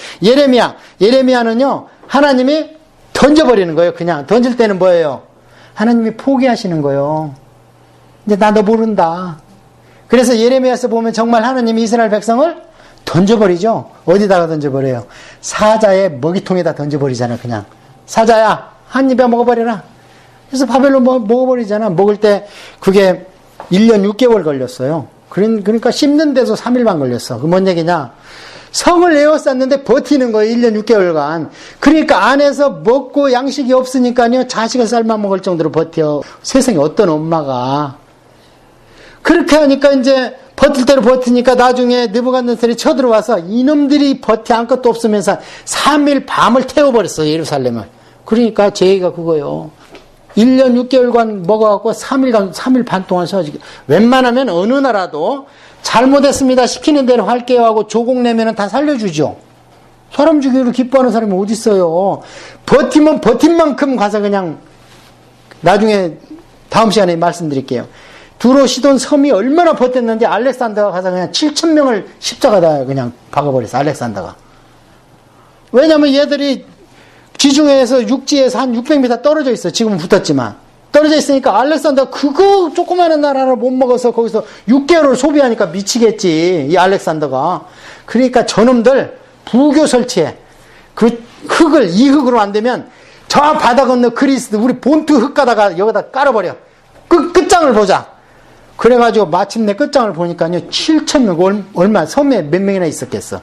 예레미야는요, 하나님이 던져버리는 거예요. 그냥 던질 때는 뭐예요? 하나님이 포기하시는 거예요. 이제 나 너 모른다. 그래서 예레미야서 보면 정말 하나님이 이스라엘 백성을 던져버리죠. 어디다가 던져버려요? 사자의 먹이통에다 던져버리잖아. 그냥 사자야 한 입에 먹어버려라. 그래서 바벨론 먹어버리잖아. 먹을 때 그게 1년 6개월 걸렸어요. 그러니까 씹는 데도 3일만 걸렸어. 그 뭔 얘기냐? 성을 에워쌌는데 버티는 거예요. 1년 6개월간. 그러니까 안에서 먹고 양식이 없으니까요. 자식을 삶아 먹을 정도로 버텨. 세상에 어떤 엄마가. 그렇게 하니까 이제 버틸 대로 버티니까 나중에 느부갓네살이 쳐들어와서 이놈들이 버티 아무것도 없으면서 3일 밤을 태워버렸어. 예루살렘을. 그러니까 제의가 그거예요. 1년 6개월간 먹어갖고 3일 반 동안 서지. 웬만하면 어느 나라도 잘못했습니다. 시키는 대로 할게요 하고 조공 내면은 다 살려주죠. 사람 죽이기로 기뻐하는 사람이 어디 있어요. 버티면 버틴 만큼 가서 그냥 나중에 다음 시간에 말씀드릴게요. 두로 시돈 섬이 얼마나 버텼는지 알렉산더가 가서 그냥 7,000명을 십자가다 그냥 박아버렸어. 알렉산더가. 왜냐면 얘들이 지중해에서 육지에서 한 600m 떨어져 있어. 지금은 붙었지만. 떨어져 있으니까 알렉산더가 그거 조그마한 나라를 못 먹어서 거기서 6개월을 소비하니까 미치겠지. 이 알렉산더가. 그러니까 저놈들 부교 설치해. 그 흙을 이 흙으로 안 되면 저 바다 건너 그리스 우리 본투 흙 가다가 여기다 깔아버려. 끝장을 보자. 그래가지고 마침내 끝장을 보니까요 7,000명 얼마 섬에 몇 명이나 있었겠어.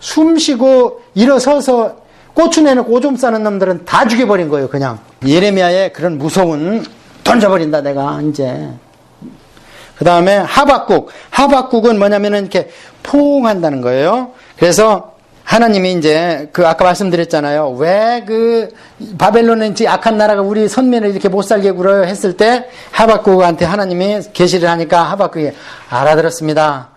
숨쉬고 일어서서 고추 내놓고 오줌 싸는 놈들은 다 죽여버린 거예요. 그냥 예레미야의 그런 무서운 던져버린다 내가 이제. 그 다음에 하박국은 뭐냐면은 이렇게 포옹한다는 거예요. 그래서 하나님이 이제 아까 말씀드렸잖아요. 왜 바벨론은 악한 나라가 우리 선민을 이렇게 못 살게 굴어요 했을 때 하박국한테 하나님이 계시를 하니까 하박국이 알아들었습니다.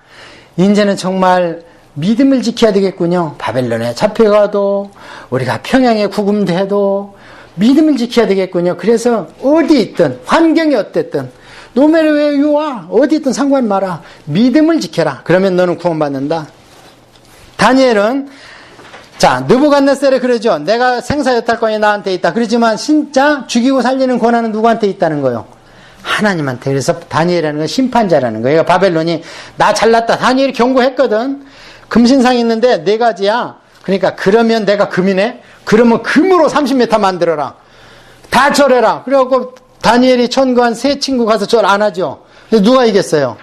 이제는 정말 믿음을 지켜야 되겠군요. 바벨론에 잡혀가도 우리가 평양에 구금돼도 믿음을 지켜야 되겠군요. 그래서 어디 있든 환경이 어땠든 no matter where you are 어디 있든 상관 마라. 믿음을 지켜라. 그러면 너는 구원받는다. 다니엘은 느부갓네살이 그러죠. 내가 생사여탈권이 나한테 있다. 그렇지만 진짜 죽이고 살리는 권한은 누구한테 있다는 거예요? 하나님한테. 그래서 다니엘이라는 건 심판자라는 거예요. 바벨론이 나 잘났다. 다니엘이 경고했거든. 금신상 있는데 4가지야. 그러니까 그러면 내가 금이네. 그러면 금으로 30m 만들어라. 다 절해라. 그래갖고 다니엘이 천구한 세 친구 가서 절 안 하죠. 그래서 누가 이겼어요?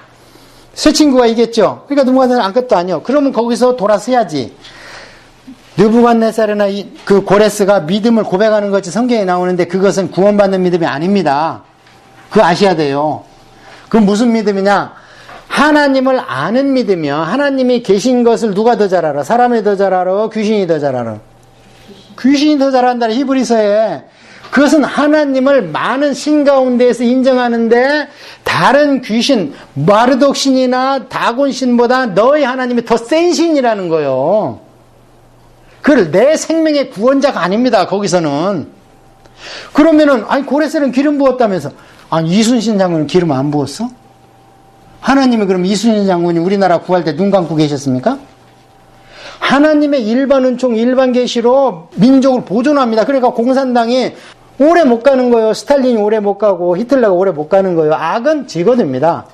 세 친구가 이겼죠. 그러니까 누부갓네살 아무것도 아니요. 그러면 거기서 돌아서야지. 느부갓네살이나 그 고레스가 믿음을 고백하는 것이 성경에 나오는데 그것은 구원받는 믿음이 아닙니다. 그거 아셔야 돼요. 그건 무슨 믿음이냐? 하나님을 아는 믿음이요. 하나님이 계신 것을 누가 더 잘 알아? 사람이 더 잘 알아? 귀신이 더 잘 알아? 귀신이 더 잘 안다는 히브리서에. 그것은 하나님을 많은 신 가운데에서 인정하는데 다른 귀신, 마르독 신이나 다곤 신보다 너희 하나님이 더 센 신이라는 거예요. 그걸 내 생명의 구원자가 아닙니다. 거기서는. 그러면은 고레스는 기름 부었다면서. 이순신 장군은 기름 안 부었어? 하나님이 그럼 이순신 장군이 우리나라 구할 때 눈 감고 계셨습니까? 하나님의 일반 은총, 일반 계시로 민족을 보존합니다. 그러니까 공산당이 오래 못 가는 거예요. 스탈린이 오래 못 가고 히틀러가 오래 못 가는 거예요. 악은 제거됩니다.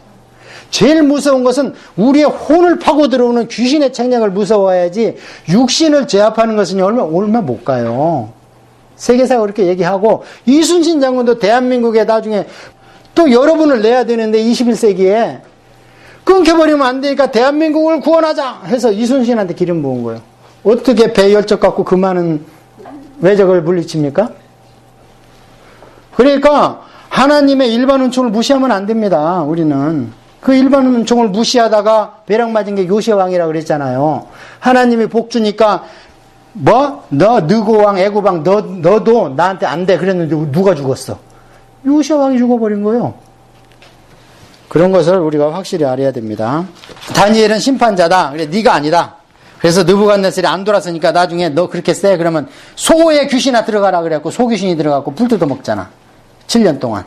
제일 무서운 것은 우리의 혼을 파고 들어오는 귀신의 책략을 무서워해야지 육신을 제압하는 것은 얼마 못 가요. 세계사가 그렇게 얘기하고 이순신 장군도 대한민국에 나중에 또 여러분을 내야 되는데 21세기에 끊겨버리면 안 되니까 대한민국을 구원하자 해서 이순신한테 기름 부은 거예요. 어떻게 배 열적 갖고 그 많은 외적을 물리칩니까? 그러니까 하나님의 일반 은총을 무시하면 안 됩니다. 우리는. 그 일반 은총을 무시하다가 배락 맞은 게 요시야 왕이라고 그랬잖아요. 하나님이 복 주니까 너 느고 왕, 애굽 왕 너도 나한테 안 돼. 그랬는데 누가 죽었어? 요시야 왕이 죽어버린 거예요. 그런 것을 우리가 확실히 알아야 됩니다. 다니엘은 심판자다. 그래, 네가 아니다. 그래서 느부갓네살이 안 돌아서니까 나중에 너 그렇게 세? 그러면 소에 귀신아 들어가라 그래갖고 소귀신이 들어가고 불 뜯어 먹잖아. 7년 동안.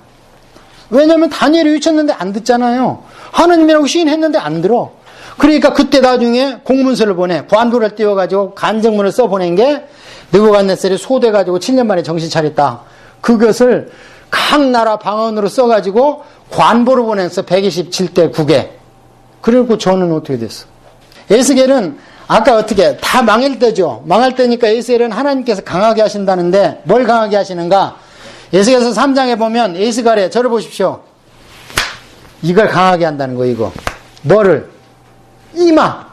왜냐면 다니엘이 외쳤는데 안 듣잖아요. 하나님이라고 시인했는데 안 들어. 그러니까 그때 나중에 공문서를 보내. 관도를 띄워가지고 간증문을 써보낸 게 느부갓네살이 소돼가지고 7년 만에 정신 차렸다. 그것을 각 나라 방언으로 써가지고 관보로 보냈어. 127대 9개. 그리고 저는 어떻게 됐어? 에스겔은 아까 어떻게 다 망할 때죠. 망할 때니까 에스겔은 하나님께서 강하게 하신다는데 뭘 강하게 하시는가? 에스겔서 3장에 보면 에스겔에 저를 보십시오. 이걸 강하게 한다는 거 이거. 뭐를? 이마.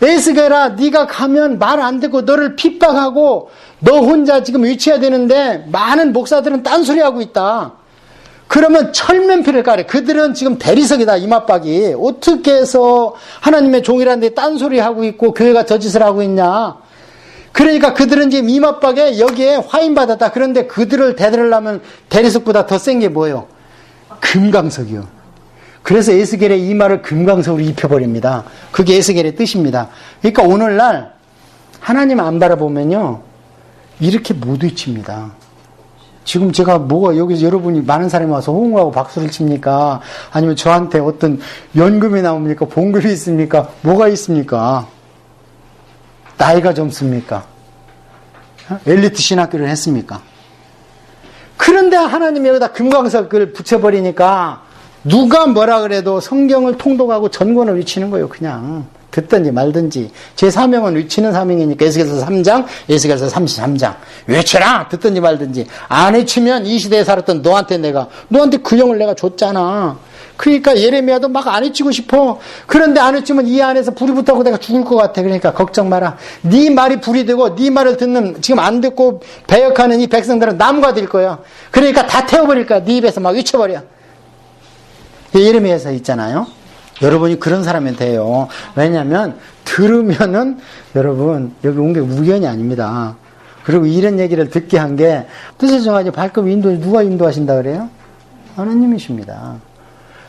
에스겔아 네가 가면 말 안 듣고 너를 핍박하고 너 혼자 지금 위치해야 되는데 많은 목사들은 딴소리하고 있다. 그러면 철면피를 깔아. 그들은 지금 대리석이다. 이맛박이. 어떻게 해서 하나님의 종이라는데 딴소리하고 있고 교회가 저 짓을 하고 있냐. 그러니까 그들은 지금 이맛박에 여기에 화인받았다. 그런데 그들을 대들으려면 대리석보다 더 센 게 뭐예요? 금강석이요. 그래서 에스겔의 이마를 금강석으로 입혀버립니다. 그게 에스겔의 뜻입니다. 그러니까 오늘날 하나님 안 바라보면요 이렇게 못 외칩니다. 지금 제가 여기서 여러분이 많은 사람이 와서 호응하고 박수를 칩니까? 아니면 저한테 어떤 연금이 나옵니까? 봉급이 있습니까? 뭐가 있습니까? 나이가 젊습니까? 엘리트 신학교를 했습니까? 그런데 하나님이 여기다 금강석을 붙여버리니까 누가 뭐라 그래도 성경을 통독하고 전권을 외치는 거예요. 그냥 듣든지 말든지. 제 사명은 외치는 사명이니까 에스겔서 3장, 에스겔서 33장. 외쳐라! 듣든지 말든지. 안 외치면 이 시대에 살았던 너한테 그 영을 내가 줬잖아. 그러니까 예레미야도 막 안 외치고 싶어. 그런데 안 외치면 이 안에서 불이 붙어서 내가 죽을 것 같아. 그러니까 걱정 마라. 네 말이 불이 되고 네 말을 듣는 지금 안 듣고 배역하는 이 백성들은 나무가 될 거야. 그러니까 다 태워버릴 거야. 네 입에서 막 외쳐버려. 예레미야에서 있잖아요. 여러분이 그런 사람이 돼요. 왜냐하면 들으면은 여러분 여기 온 게 우연이 아닙니다. 그리고 이런 얘기를 듣게 한 게 뜻을 정하지 발급 인도 누가 인도하신다 그래요? 하나님이십니다.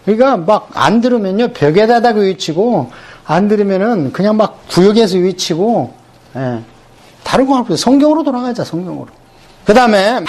그러니까 막 안 들으면요 벽에다가 외치고 안 들으면은 그냥 막 구역에서 외치고 예. 다른 거 없어요. 성경으로 돌아가자. 성경으로. 그 다음에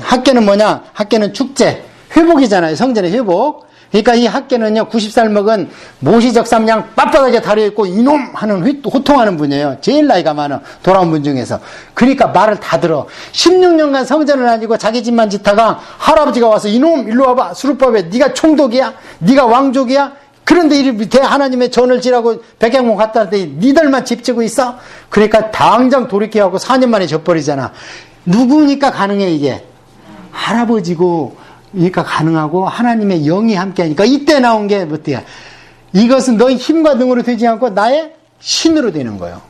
학계는 뭐냐? 학계는 축제 회복이잖아요. 성전의 회복. 그러니까 이 학계는요 90살 먹은 모시적 삼양 빳빳하게 다려있고 이놈 하는 호통하는 분이에요. 제일 나이가 많아 돌아온 분 중에서. 그러니까 말을 다 들어. 16년간 성전을 다니고 자기 집만 짓다가 할아버지가 와서 이놈 일로 와봐. 수르바벨 네가 총독이야? 네가 왕족이야? 그런데 이 밑에 하나님의 전을 지라고 백양문 갔다 왔더니 니들만 집 지고 있어? 그러니까 당장 돌이켜갖고 4년 만에 져버리잖아. 누구니까 가능해 이게? 할아버지고 그러니까 가능하고 하나님의 영이 함께하니까 이때 나온 게 어때요? 이것은 너희 힘과 능으로 되지 않고 나의 신으로 되는 거예요.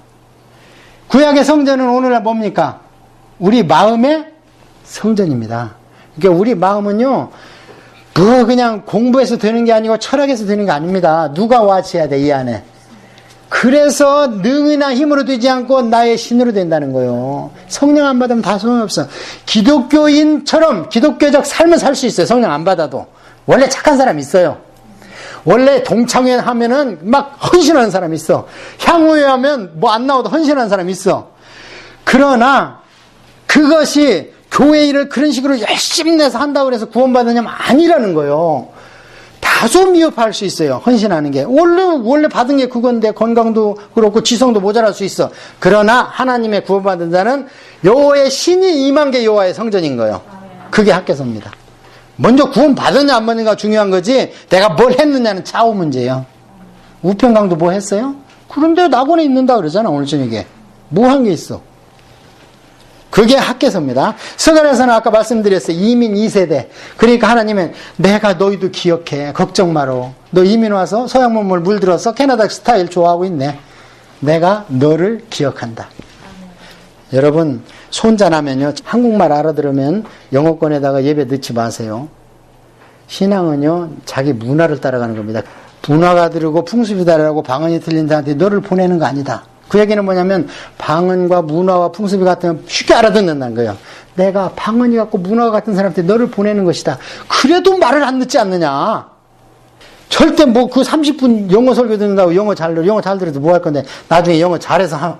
구약의 성전은 오늘날 뭡니까? 우리 마음의 성전입니다. 그러니까 우리 마음은요 뭐 그냥 공부해서 되는 게 아니고 철학에서 되는 게 아닙니다. 누가 와치해야 돼 이 안에. 그래서 능이나 힘으로 되지 않고 나의 신으로 된다는 거예요. 성령 안 받으면 다 소용없어. 기독교인처럼 기독교적 삶을 살 수 있어요. 성령 안 받아도. 원래 착한 사람 있어요. 원래 동창회 하면은 막 헌신하는 사람 있어. 향후회 하면 뭐 안 나와도 헌신하는 사람 있어. 그러나 그것이 교회 일을 그런 식으로 열심히 내서 한다고 해서 구원받으냐면 아니라는 거예요. 다소 미흡할 수 있어요. 헌신하는 게. 원래 받은 게 그건데 건강도 그렇고 지성도 모자랄 수 있어. 그러나 하나님의 구원받은 자는 여호와의 신이 임한 게 여호와의 성전인 거예요. 그게 학개서입니다. 먼저 구원받았냐 안 받느냐가 중요한 거지 내가 뭘 했느냐는 차후 문제예요. 우편강도 뭐 했어요? 그런데 낙원에 있는다 그러잖아 오늘 저녁에. 뭐 한 게 있어? 그게 학개서입니다. 서간에서는 아까 말씀드렸어요. 이민 2세대. 그러니까 하나님은 내가 너희도 기억해. 걱정 마라. 너 이민 와서 서양문물 물들어서 캐나다 스타일 좋아하고 있네. 내가 너를 기억한다. 여러분 손자나면요. 한국말 알아들으면 영어권에다가 예배 넣지 마세요. 신앙은요. 자기 문화를 따라가는 겁니다. 문화가 다르고 풍습이 다르고 방언이 틀린 자한테 너를 보내는 거 아니다. 그 얘기는 뭐냐면 방언과 문화와 풍습이 같으면 쉽게 알아듣는다는 거예요. 내가 방언이 같고 문화가 같은 사람한테 너를 보내는 것이다. 그래도 말을 안 듣지 않느냐. 절대 뭐 그 30분 영어 설교 듣는다고 영어 잘 들어도 뭐 할 건데 나중에 영어 잘해서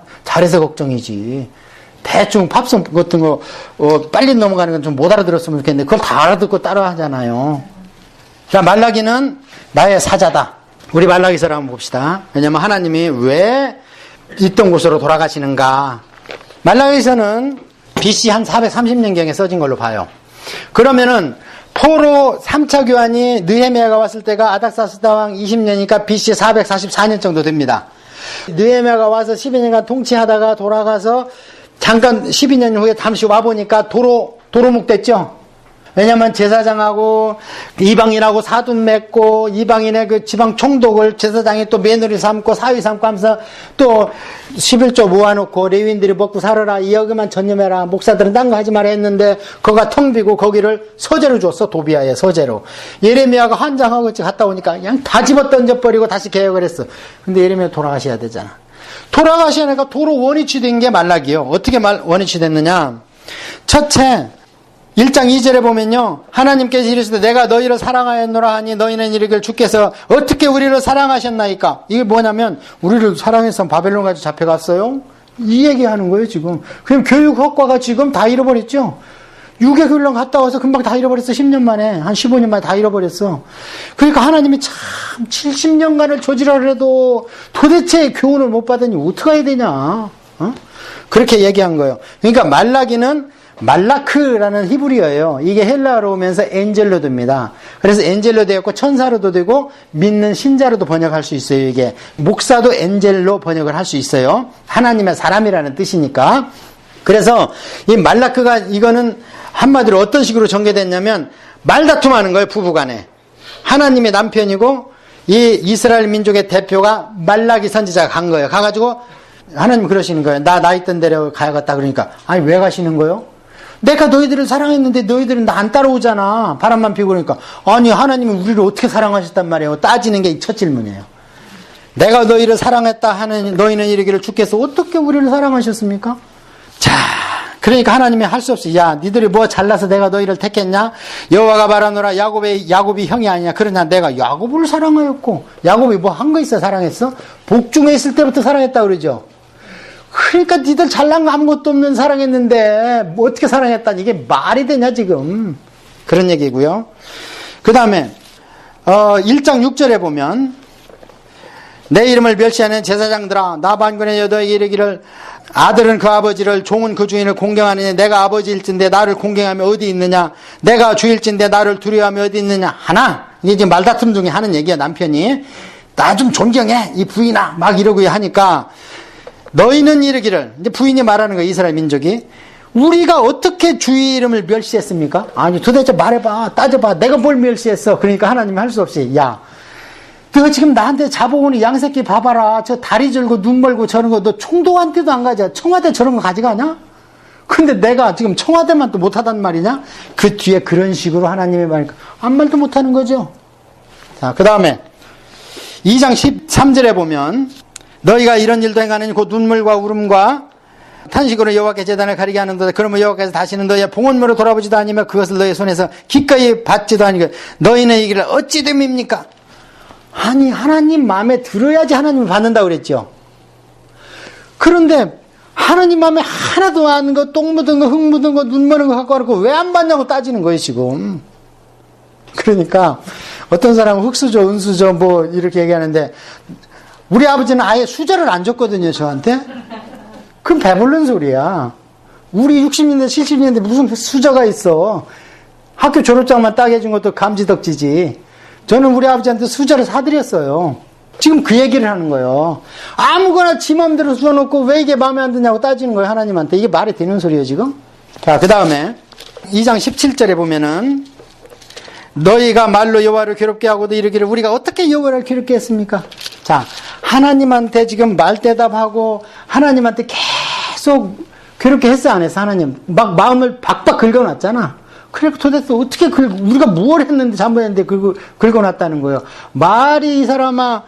걱정이지. 대충 팝송 같은 거 빨리 넘어가는 건 좀 못 알아들었으면 좋겠는데 그걸 다 알아듣고 따라 하잖아요. 자, 말라기는 나의 사자다. 우리 말라기서를 한번 봅시다. 왜냐면 하나님이 왜 있던 곳으로 돌아가시는가. 말라기서는 BC 한 430년경에 써진 걸로 봐요. 그러면은 포로 3차 교환이 느헤미야가 왔을 때가 아닥사스다 왕 20년이니까 BC 444년 정도 됩니다. 느헤미야가 와서 12년간 통치하다가 돌아가서 잠깐 12년 후에 잠시 와보니까 도로묵 됐죠. 왜냐면 제사장하고 이방인하고 사돈 맺고 이방인의 그 지방 총독을 제사장이 또 며느리 삼고 사위 삼고 하면서 또 11조 모아놓고 레위인들이 먹고 살아라 이 여기만 전념해라 목사들은 딴 거 하지 마라 했는데 거가 텅 비고 거기를 서재로 줬어. 도비아의 서재로. 예레미야가 환장하고 갔다 오니까 그냥 다 집어 던져버리고 다시 개혁을 했어. 근데 예레미야 돌아가셔야 되잖아. 돌아가시니까 도로 원위치 된 게 말라기요. 어떻게 원위치 됐느냐. 첫째 1장 2절에 보면요. 하나님께서 이르시되 내가 너희를 사랑하였노라 하니 너희는 이르기를 주께서 어떻게 우리를 사랑하셨나이까. 이게 뭐냐면 우리를 사랑해서 바벨론 가지고 잡혀갔어요. 이 얘기하는 거예요 지금. 그럼 교육 효과가 지금 다 잃어버렸죠. 유괴훈련 갔다 와서 금방 다 잃어버렸어. 10년 만에 한 15년 만에 다 잃어버렸어. 그러니까 하나님이 참 70년간을 조지라 해도 도대체 교훈을 못 받으니 어떻게 해야 되냐. 그렇게 얘기한 거예요. 그러니까 말라기는 말라크라는 히브리어예요. 이게 헬라어로 오면서 엔젤로도입니다. 그래서 엔젤로 되었고 천사로도 되고 믿는 신자로도 번역할 수 있어요. 이게 목사도 엔젤로 번역을 할 수 있어요. 하나님의 사람이라는 뜻이니까. 그래서 이 말라크가 이거는 한마디로 어떤 식으로 전개됐냐면 말다툼하는 거예요. 부부간에. 하나님의 남편이고 이 이스라엘 민족의 대표가 말라기 선지자가 간 거예요. 가가지고 하나님 그러시는 거예요. 나 있던 데로 가야겠다. 그러니까 아니 왜 가시는 거예요? 내가 너희들을 사랑했는데 너희들은 나 안 따라오잖아. 바람만 피고 그러니까 아니 하나님은 우리를 어떻게 사랑하셨단 말이에요. 따지는 게 첫 질문이에요. 내가 너희를 사랑했다 하는 너희는 이르기를 주께서 어떻게 우리를 사랑하셨습니까? 자, 그러니까 하나님이 할 수 없이 야 니들이 뭐 잘나서 내가 너희를 택했냐? 여호와가 말하노라 야곱이 형이 아니냐? 그러냐 내가 야곱을 사랑하였고 야곱이 뭐 한 거 있어 사랑했어? 복중에 있을 때부터 사랑했다 그러죠. 그러니까 니들 잘난 거 아무것도 없는 사랑했는데 뭐 어떻게 사랑했다니 이게 말이 되냐 지금. 그런 얘기고요. 그 다음에 1장 6절에 보면 내 이름을 멸시하는 제사장들아 나 반군의 여도에게 이르기를 아들은 그 아버지를 종은 그 주인을 공경하느냐 내가 아버지일진데 나를 공경하며 어디 있느냐 내가 주일진데 나를 두려워하며 어디 있느냐 하나 이게 지금 말다툼 중에 하는 얘기야. 남편이 나 좀 존경해 이 부인아 막 이러고 하니까 너희는 이르기를 이제 부인이 말하는 거야. 이스라엘 민족이 우리가 어떻게 주의 이름을 멸시했습니까? 아니 도대체 말해봐 따져봐 내가 뭘 멸시했어. 그러니까 하나님이 할 수 없이 야 너 지금 나한테 잡아오는 양새끼 봐봐라. 저 다리 절고 눈 멀고 저런 거 너 총도한테도 안 가져. 청와대 저런 거 가져가냐? 근데 내가 지금 청와대만 또 못하단 말이냐? 그 뒤에 그런 식으로 하나님이 말하니까 아무 말도 못하는 거죠. 자, 그 다음에 2장 13절에 보면 너희가 이런 일도 행하느니 곧 눈물과 울음과 탄식으로 여호와께 제단을 가리게 하는도다. 그러면 여호와께서 다시는 너희의 봉헌물로 돌아보지도 아니며 그것을 너희 손에서 기꺼이 받지도 아니고 너희는 이 길을 어찌 됨입니까? 아니 하나님 마음에 들어야지 하나님을 받는다고 그랬죠. 그런데 하나님 마음에 하나도 안 하는 거 똥 묻은 거 흙 묻은 거 눈 머는 거 갖고 와놓고 왜 안 받냐고 따지는 거예요 지금. 그러니까 어떤 사람은 흙수저 은수저 뭐 이렇게 얘기하는데 우리 아버지는 아예 수저를 안 줬거든요 저한테. 그럼 배부른 소리야. 우리 60년대 70년대 무슨 수저가 있어. 학교 졸업장만 따게 해준 것도 감지덕지지. 저는 우리 아버지한테 수저를 사드렸어요. 지금 그 얘기를 하는 거예요. 아무거나 지 마음대로 써놓고 왜 이게 마음에 안 드냐고 따지는 거예요 하나님한테. 이게 말이 되는 소리예요 지금. 자, 그 다음에 2장 17절에 보면은 너희가 말로 여호와를 괴롭게 하고도 이르기를 우리가 어떻게 여호와를 괴롭게 했습니까? 자, 하나님한테 지금 말 대답하고 하나님한테 계속 괴롭게 했어 안 했어? 하나님 막 마음을 박박 긁어놨잖아. 그래 도대체 어떻게 우리가 무엇을 했는데 잘못했는데 긁어놨다는 거예요. 말이 이 사람아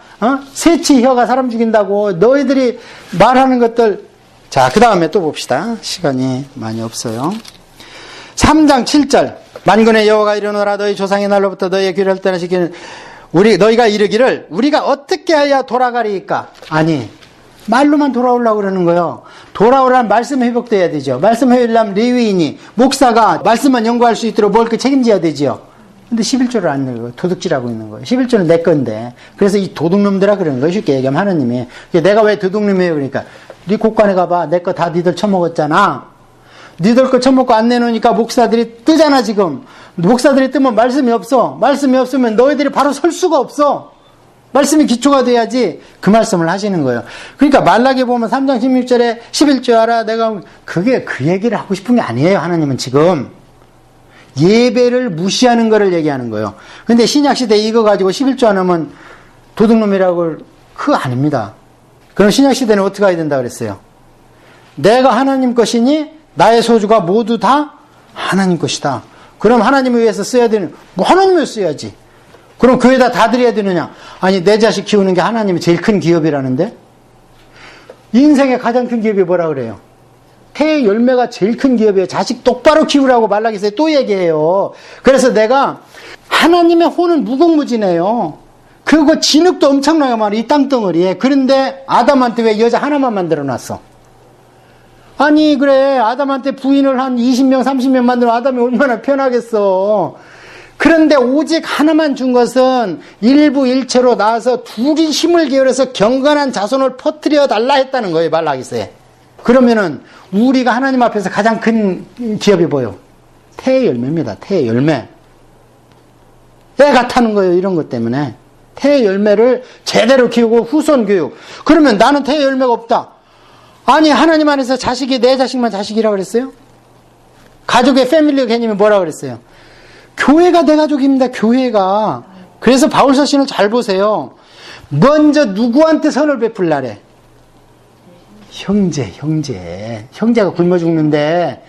새치 혀가 사람 죽인다고 너희들이 말하는 것들. 자, 그 다음에 또 봅시다. 시간이 많이 없어요. 3장 7절 만군의 여호와가 이르노라 너희 조상의 날로부터 너희의 귀를 떠나시기는 너희가 이르기를 우리가 어떻게 해야 돌아가리까? 아니 말로만 돌아오려고 그러는 거예요. 돌아오라는 말씀 회복돼야 되죠. 말씀 회복하려면 레위인이 목사가 말씀만 연구할 수 있도록 뭘 책임져야 되죠. 근데 11조를 안 내고 도둑질하고 있는 거예요. 11조는 내 건데. 그래서 이 도둑놈들아 그러는 거예요. 쉽게 얘기하면 하나님이. 내가 왜 도둑놈이에요? 그러니까 네 곳간에 가봐. 내 거 다 니들 처먹었잖아. 니들 거 처먹고 안 내놓으니까 목사들이 뜨잖아 지금. 목사들이 뜨면 말씀이 없어. 말씀이 없으면 너희들이 바로 설 수가 없어. 말씀이 기초가 돼야지 그 말씀을 하시는 거예요. 그러니까 말라기 보면 3장 16절에 11조 알아 내가 그게 그 얘기를 하고 싶은 게 아니에요. 하나님은 지금 예배를 무시하는 거를 얘기하는 거예요. 근데 신약시대에 이거 가지고 11조 안 하면 도둑놈이라고 그거 아닙니다. 그럼 신약시대는 어떻게 해야 된다 그랬어요? 내가 하나님 것이니 나의 소주가 모두 다 하나님 것이다. 그럼 하나님을 위해서 써야 되는 뭐 하나님을 써야지. 그럼 교회에다 다 드려야 되느냐? 아니 내 자식 키우는 게 하나님이 제일 큰 기업이라는데? 인생의 가장 큰 기업이 뭐라 그래요? 태의 열매가 제일 큰 기업이에요. 자식 똑바로 키우라고 말라기서에 또 얘기해요. 그래서 내가 하나님의 혼은 무궁무진해요. 그리고 진흙도 엄청나게 많아 이 땅덩어리에. 그런데 아담한테 왜 여자 하나만 만들어놨어? 아니 그래 아담한테 부인을 한 20명 30명 만들면 아담이 얼마나 편하겠어. 그런데 오직 하나만 준 것은 일부 일체로 나와서 둘이 힘을 기울여서 경건한 자손을 퍼뜨려 달라 했다는 거예요 말라기서에. 그러면은 우리가 하나님 앞에서 가장 큰 기업이 뭐예요? 태의 열매입니다. 태의 열매. 애가 타는 거예요. 이런 것 때문에. 태의 열매를 제대로 키우고 후손 교육. 그러면 나는 태의 열매가 없다. 아니, 하나님 안에서 자식이 내 자식만 자식이라고 그랬어요? 가족의 패밀리 개념이 뭐라고 그랬어요? 교회가 내 가족입니다. 교회가. 그래서 바울서신을 잘 보세요. 먼저 누구한테 선을 베풀라래? 형제가 굶어 죽는데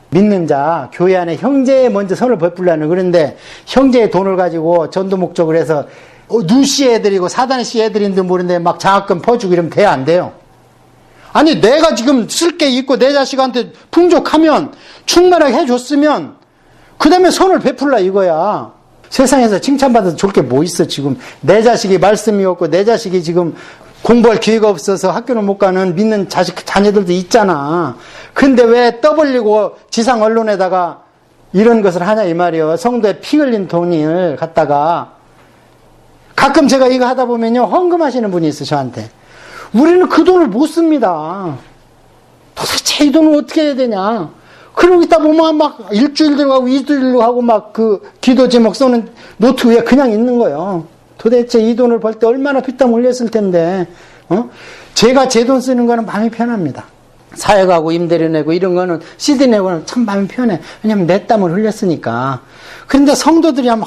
믿는 자, 교회 안에 형제에 먼저 선을 베풀라는. 그런데 형제의 돈을 가지고 전도 목적을 해서 누씨 애들이고 사단씨 애들인데 모르는데 막 장학금 퍼주고 이러면 돼야 안 돼요? 아니, 내가 지금 쓸 게 있고 내 자식한테 풍족하면 충만하게 해줬으면 그 다음에 선을 베풀라 이거야. 세상에서 칭찬받아서 좋을 게 뭐 있어. 지금 내 자식이 말씀이 없고 내 자식이 지금 공부할 기회가 없어서 학교를 못 가는 믿는 자녀들도 있잖아. 근데 왜 떠벌리고 지상 언론에다가 이런 것을 하냐 이 말이에요. 성도에 피 흘린 돈을 갖다가. 가끔 제가 이거 하다 보면요, 헌금하시는 분이 있어 저한테. 우리는 그 돈을 못 씁니다. 도대체 이 돈을 어떻게 해야 되냐. 그러고 있다 보면 막 일주일 들어가고 2주일 들어가고 막 그 기도 제목 써는 노트 위에 그냥 있는 거예요. 도대체 이 돈을 벌 때 얼마나 피땀 흘렸을 텐데, 제가 제 돈 쓰는 거는 마음이 편합니다. 사역하고 임대료 내고 이런 거는 CD 내고는 참 마음이 편해. 왜냐면 내 땀을 흘렸으니까. 그런데 성도들이 하면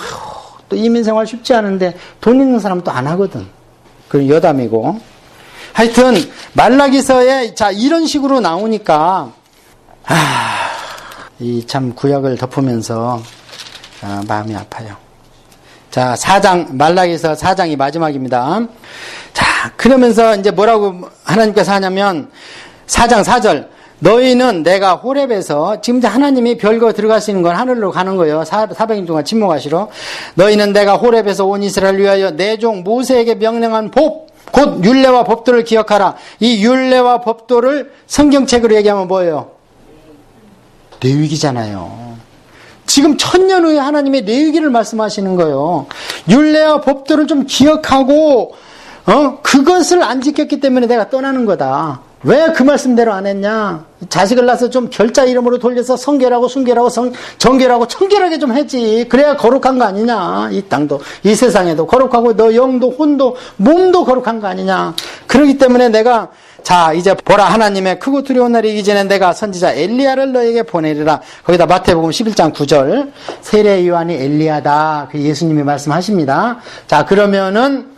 또 이민생활 쉽지 않은데 돈 있는 사람은 또 안 하거든. 그건 여담이고. 하여튼 말라기서에 자 이런 식으로 나오니까 이 참 구약을 덮으면서 마음이 아파요. 자, 4장, 말라기서 4장이 마지막입니다. 자, 그러면서 이제 뭐라고 하나님께서 하냐면 4장 4절 너희는 내가 호렙에서 지금 이제 하나님이 별거 들어가시는 건 하늘로 가는 거예요. 400년 동안 침묵하시러. 너희는 내가 호렙에서 온 이스라엘을 위하여 내 종 모세에게 명령한 법 곧 율례와 법도를 기억하라. 이 율례와 법도를 성경책으로 얘기하면 뭐예요? 레위기잖아요. 지금 1000년 후에 하나님의 레위기를 말씀하시는 거예요. 율례와 법도를 좀 기억하고 그것을 안 지켰기 때문에 내가 떠나는 거다. 왜 그 말씀대로 안 했냐? 자식을 낳아서 좀 결자 이름으로 돌려서 성결하고 순결하고 정결하고 청결하게 좀 했지. 그래야 거룩한 거 아니냐? 이 땅도 이 세상에도 거룩하고 너 영도 혼도 몸도 거룩한 거 아니냐? 그렇기 때문에 내가 자 이제 보라 하나님의 크고 두려운 날이 이기 전에 내가 선지자 엘리야를 너에게 보내리라. 거기다 마태복음 11장 9절 세례 요한이 엘리야다. 그 예수님이 말씀하십니다. 자 그러면은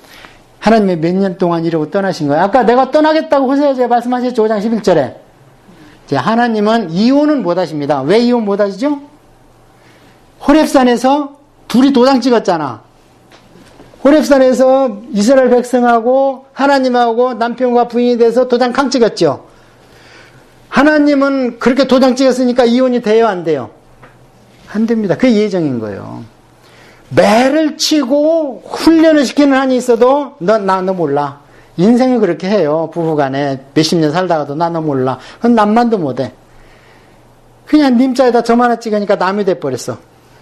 하나님이 몇 년 동안 이러고 떠나신 거예요. 아까 내가 떠나겠다고 호세아서에 말씀하셨죠. 5장 11절에. 이제 하나님은 이혼은 못 하십니다. 왜 이혼 못 하시죠? 호렙산에서 둘이 도장 찍었잖아. 호렙산에서 이스라엘 백성하고 하나님하고 남편과 부인이 돼서 도장 캉 찍었죠. 하나님은 그렇게 도장 찍었으니까 이혼이 돼요, 안 돼요? 안 됩니다. 그게 예정인 거예요. 매를 치고 훈련을 시키는 한이 있어도 너 몰라. 인생을 그렇게 해요. 부부간에 몇십 년 살다가도 너 몰라. 그건 남만도 못해. 그냥 님자에다 점 하나 찍으니까 남이 돼버렸어.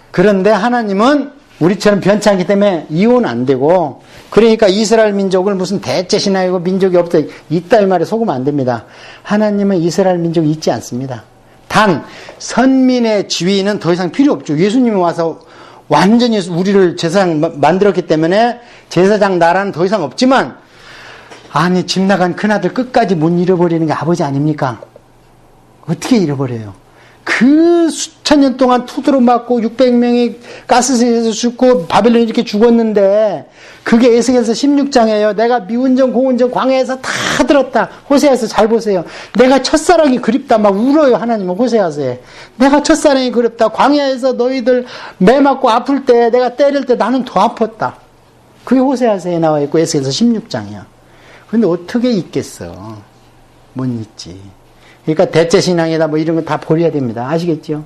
그런데 하나님은 우리처럼 변치 않기 때문에 이혼 안 되고, 그러니까 이스라엘 민족을 무슨 대체 신앙이고 민족이 없다 있다 이 말에 속으면 안 됩니다. 하나님은 이스라엘 민족이 있지 않습니다. 단 선민의 지위는 더 이상 필요 없죠. 예수님이 와서 완전히 우리를 제사장 만들었기 때문에 제사장 나라는 더 이상 없지만, 아니 집 나간 큰아들 끝까지 못 잃어버리는 게 아버지 아닙니까? 어떻게 잃어버려요? 그 수천 년 동안 투드로 맞고 600명이 가스에서 죽고 바벨론이 이렇게 죽었는데, 그게 에스겔서 16장이에요. 내가 미운정 고운정 광야에서 다 들었다. 호세아서 잘 보세요. 내가 첫사랑이 그립다 막 울어요. 하나님은 호세아서에. 내가 첫사랑이 그립다. 광야에서 너희들 매 맞고 아플 때 내가 때릴 때 나는 더 아팠다. 그게 호세아서에 나와 있고 에스겔서 16장이야. 근데 어떻게 있겠어? 못 있지. 그러니까 대체신앙이다 뭐 이런 거 다 버려야 됩니다. 아시겠죠?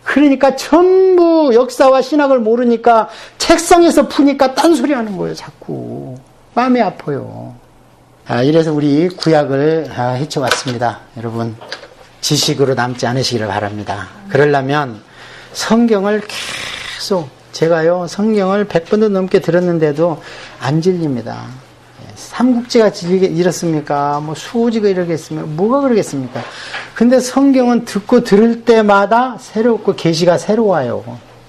그러니까 전부 역사와 신학을 모르니까 책상에서 푸니까 딴소리 하는 거예요. 자꾸. 마음이 아파요. 이래서 우리 구약을 헤쳐왔습니다. 여러분 지식으로 남지 않으시기를 바랍니다. 그러려면 성경을 계속, 제가요 성경을 100번도 넘게 들었는데도 안 질립니다. 삼국지가 이렇습니까? 뭐 수호지가 이러겠습니까? 뭐가 그러겠습니까? 근데 성경은 듣고 들을 때마다 새롭고 계시가 새로 와요.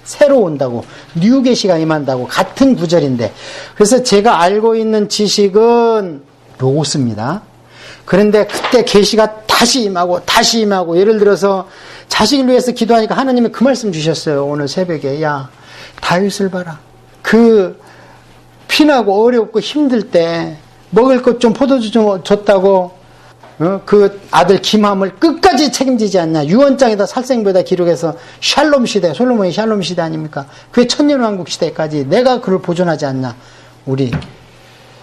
새로 온다고. 뉴 계시가 임한다고. 같은 구절인데. 그래서 제가 알고 있는 지식은 로고스입니다. 그런데 그때 계시가 다시 임하고 예를 들어서 자식을 위해서 기도하니까 하나님이 그 말씀 주셨어요. 오늘 새벽에. 야, 다윗을 봐라. 그 피나고 어렵고 힘들 때 먹을 것 좀 포도주 좀 줬다고 그 아들 김함을 끝까지 책임지지 않냐. 유언장에다 살생부에다 기록해서 샬롬 시대, 솔로몬이 샬롬 시대 아닙니까? 그게 천년왕국 시대까지 내가 그를 보존하지 않나. 우리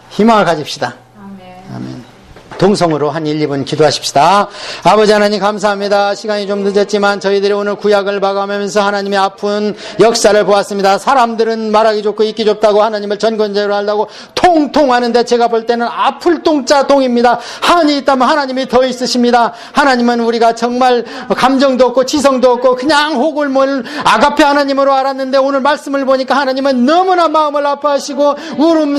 희망을 가집시다. 아멘. 동성으로 한 1, 2분 기도하십시다. 아버지 하나님 감사합니다. 시간이 좀 늦었지만 저희들이 오늘 구약을 봐가면서 하나님의 아픈 역사를 보았습니다. 사람들은 말하기 좋고 있기 좁다고 하나님을 전권자로 한다고 통통하는데 제가 볼 때는 아플 똥자 동입니다. 한이 있다면 하나님이 더 있으십니다. 하나님은 우리가 정말 감정도 없고 지성도 없고 그냥 호골몰 아가페 하나님으로 알았는데 오늘 말씀을 보니까 하나님은 너무나 마음을 아파하시고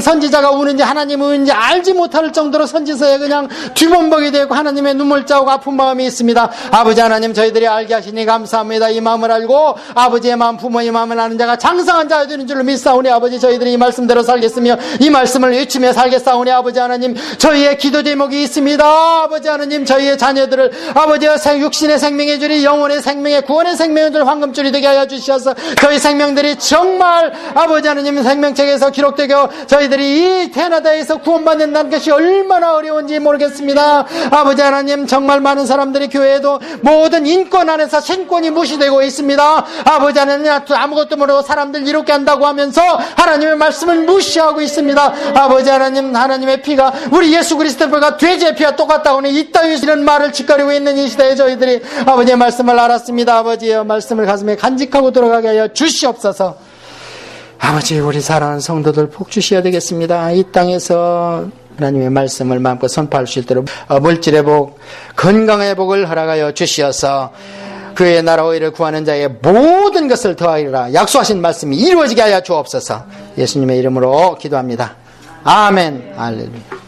선지자가 우는지 하나님 우는지 알지 못할 정도로 선지서에 그냥 뒤범벅이 되고 하나님의 눈물 자국 아픈 마음이 있습니다. 아버지 하나님 저희들이 알게 하시니 감사합니다. 이 마음을 알고 아버지의 마음 부모의 마음을 아는 자가 장성한 자가 되는 줄로 믿사오니 아버지 저희들이 이 말씀대로 살겠으며 이 말씀을 외치며 살겠사오니 아버지 하나님 저희의 기도 제목이 있습니다. 아버지 하나님 저희의 자녀들을 아버지의 육신의 생명의 줄이 영혼의 생명의 구원의 생명의 줄 황금줄이 되게 하여 주시어서 저희 생명들이 정말 아버지 하나님 생명책에서 기록되고 저희들이 이 캐나다에서 구원받는다는 것이 얼마나 어려운지 모르겠습니다. 아버지 하나님 정말 많은 사람들이 교회에도 모든 인권 안에서 신권이 무시되고 있습니다. 아버지 하나님 아무것도 모르고 사람들 이렇게 한다고 하면서 하나님의 말씀을 무시하고 있습니다. 아버지 하나님 하나님의 피가 우리 예수 그리스도의 피가 돼지의 피와 똑같다고 하니 이따위 이런 말을 짓거리고 있는 이 시대에 저희들이 아버지의 말씀을 알았습니다. 아버지의 말씀을 가슴에 간직하고 돌아가게 하여 주시옵소서. 아버지 우리 사랑하는 성도들 복 주셔야 되겠습니다. 이 땅에서 하나님의 말씀을 마음껏 선포할 수 있도록 물질의 복, 건강의 복을 허락하여 주시어서 그의 나라 의를 구하는 자의 모든 것을 더하리라 약속하신 말씀이 이루어지게 하여 주옵소서. 예수님의 이름으로 기도합니다. 아멘. 할렐루야.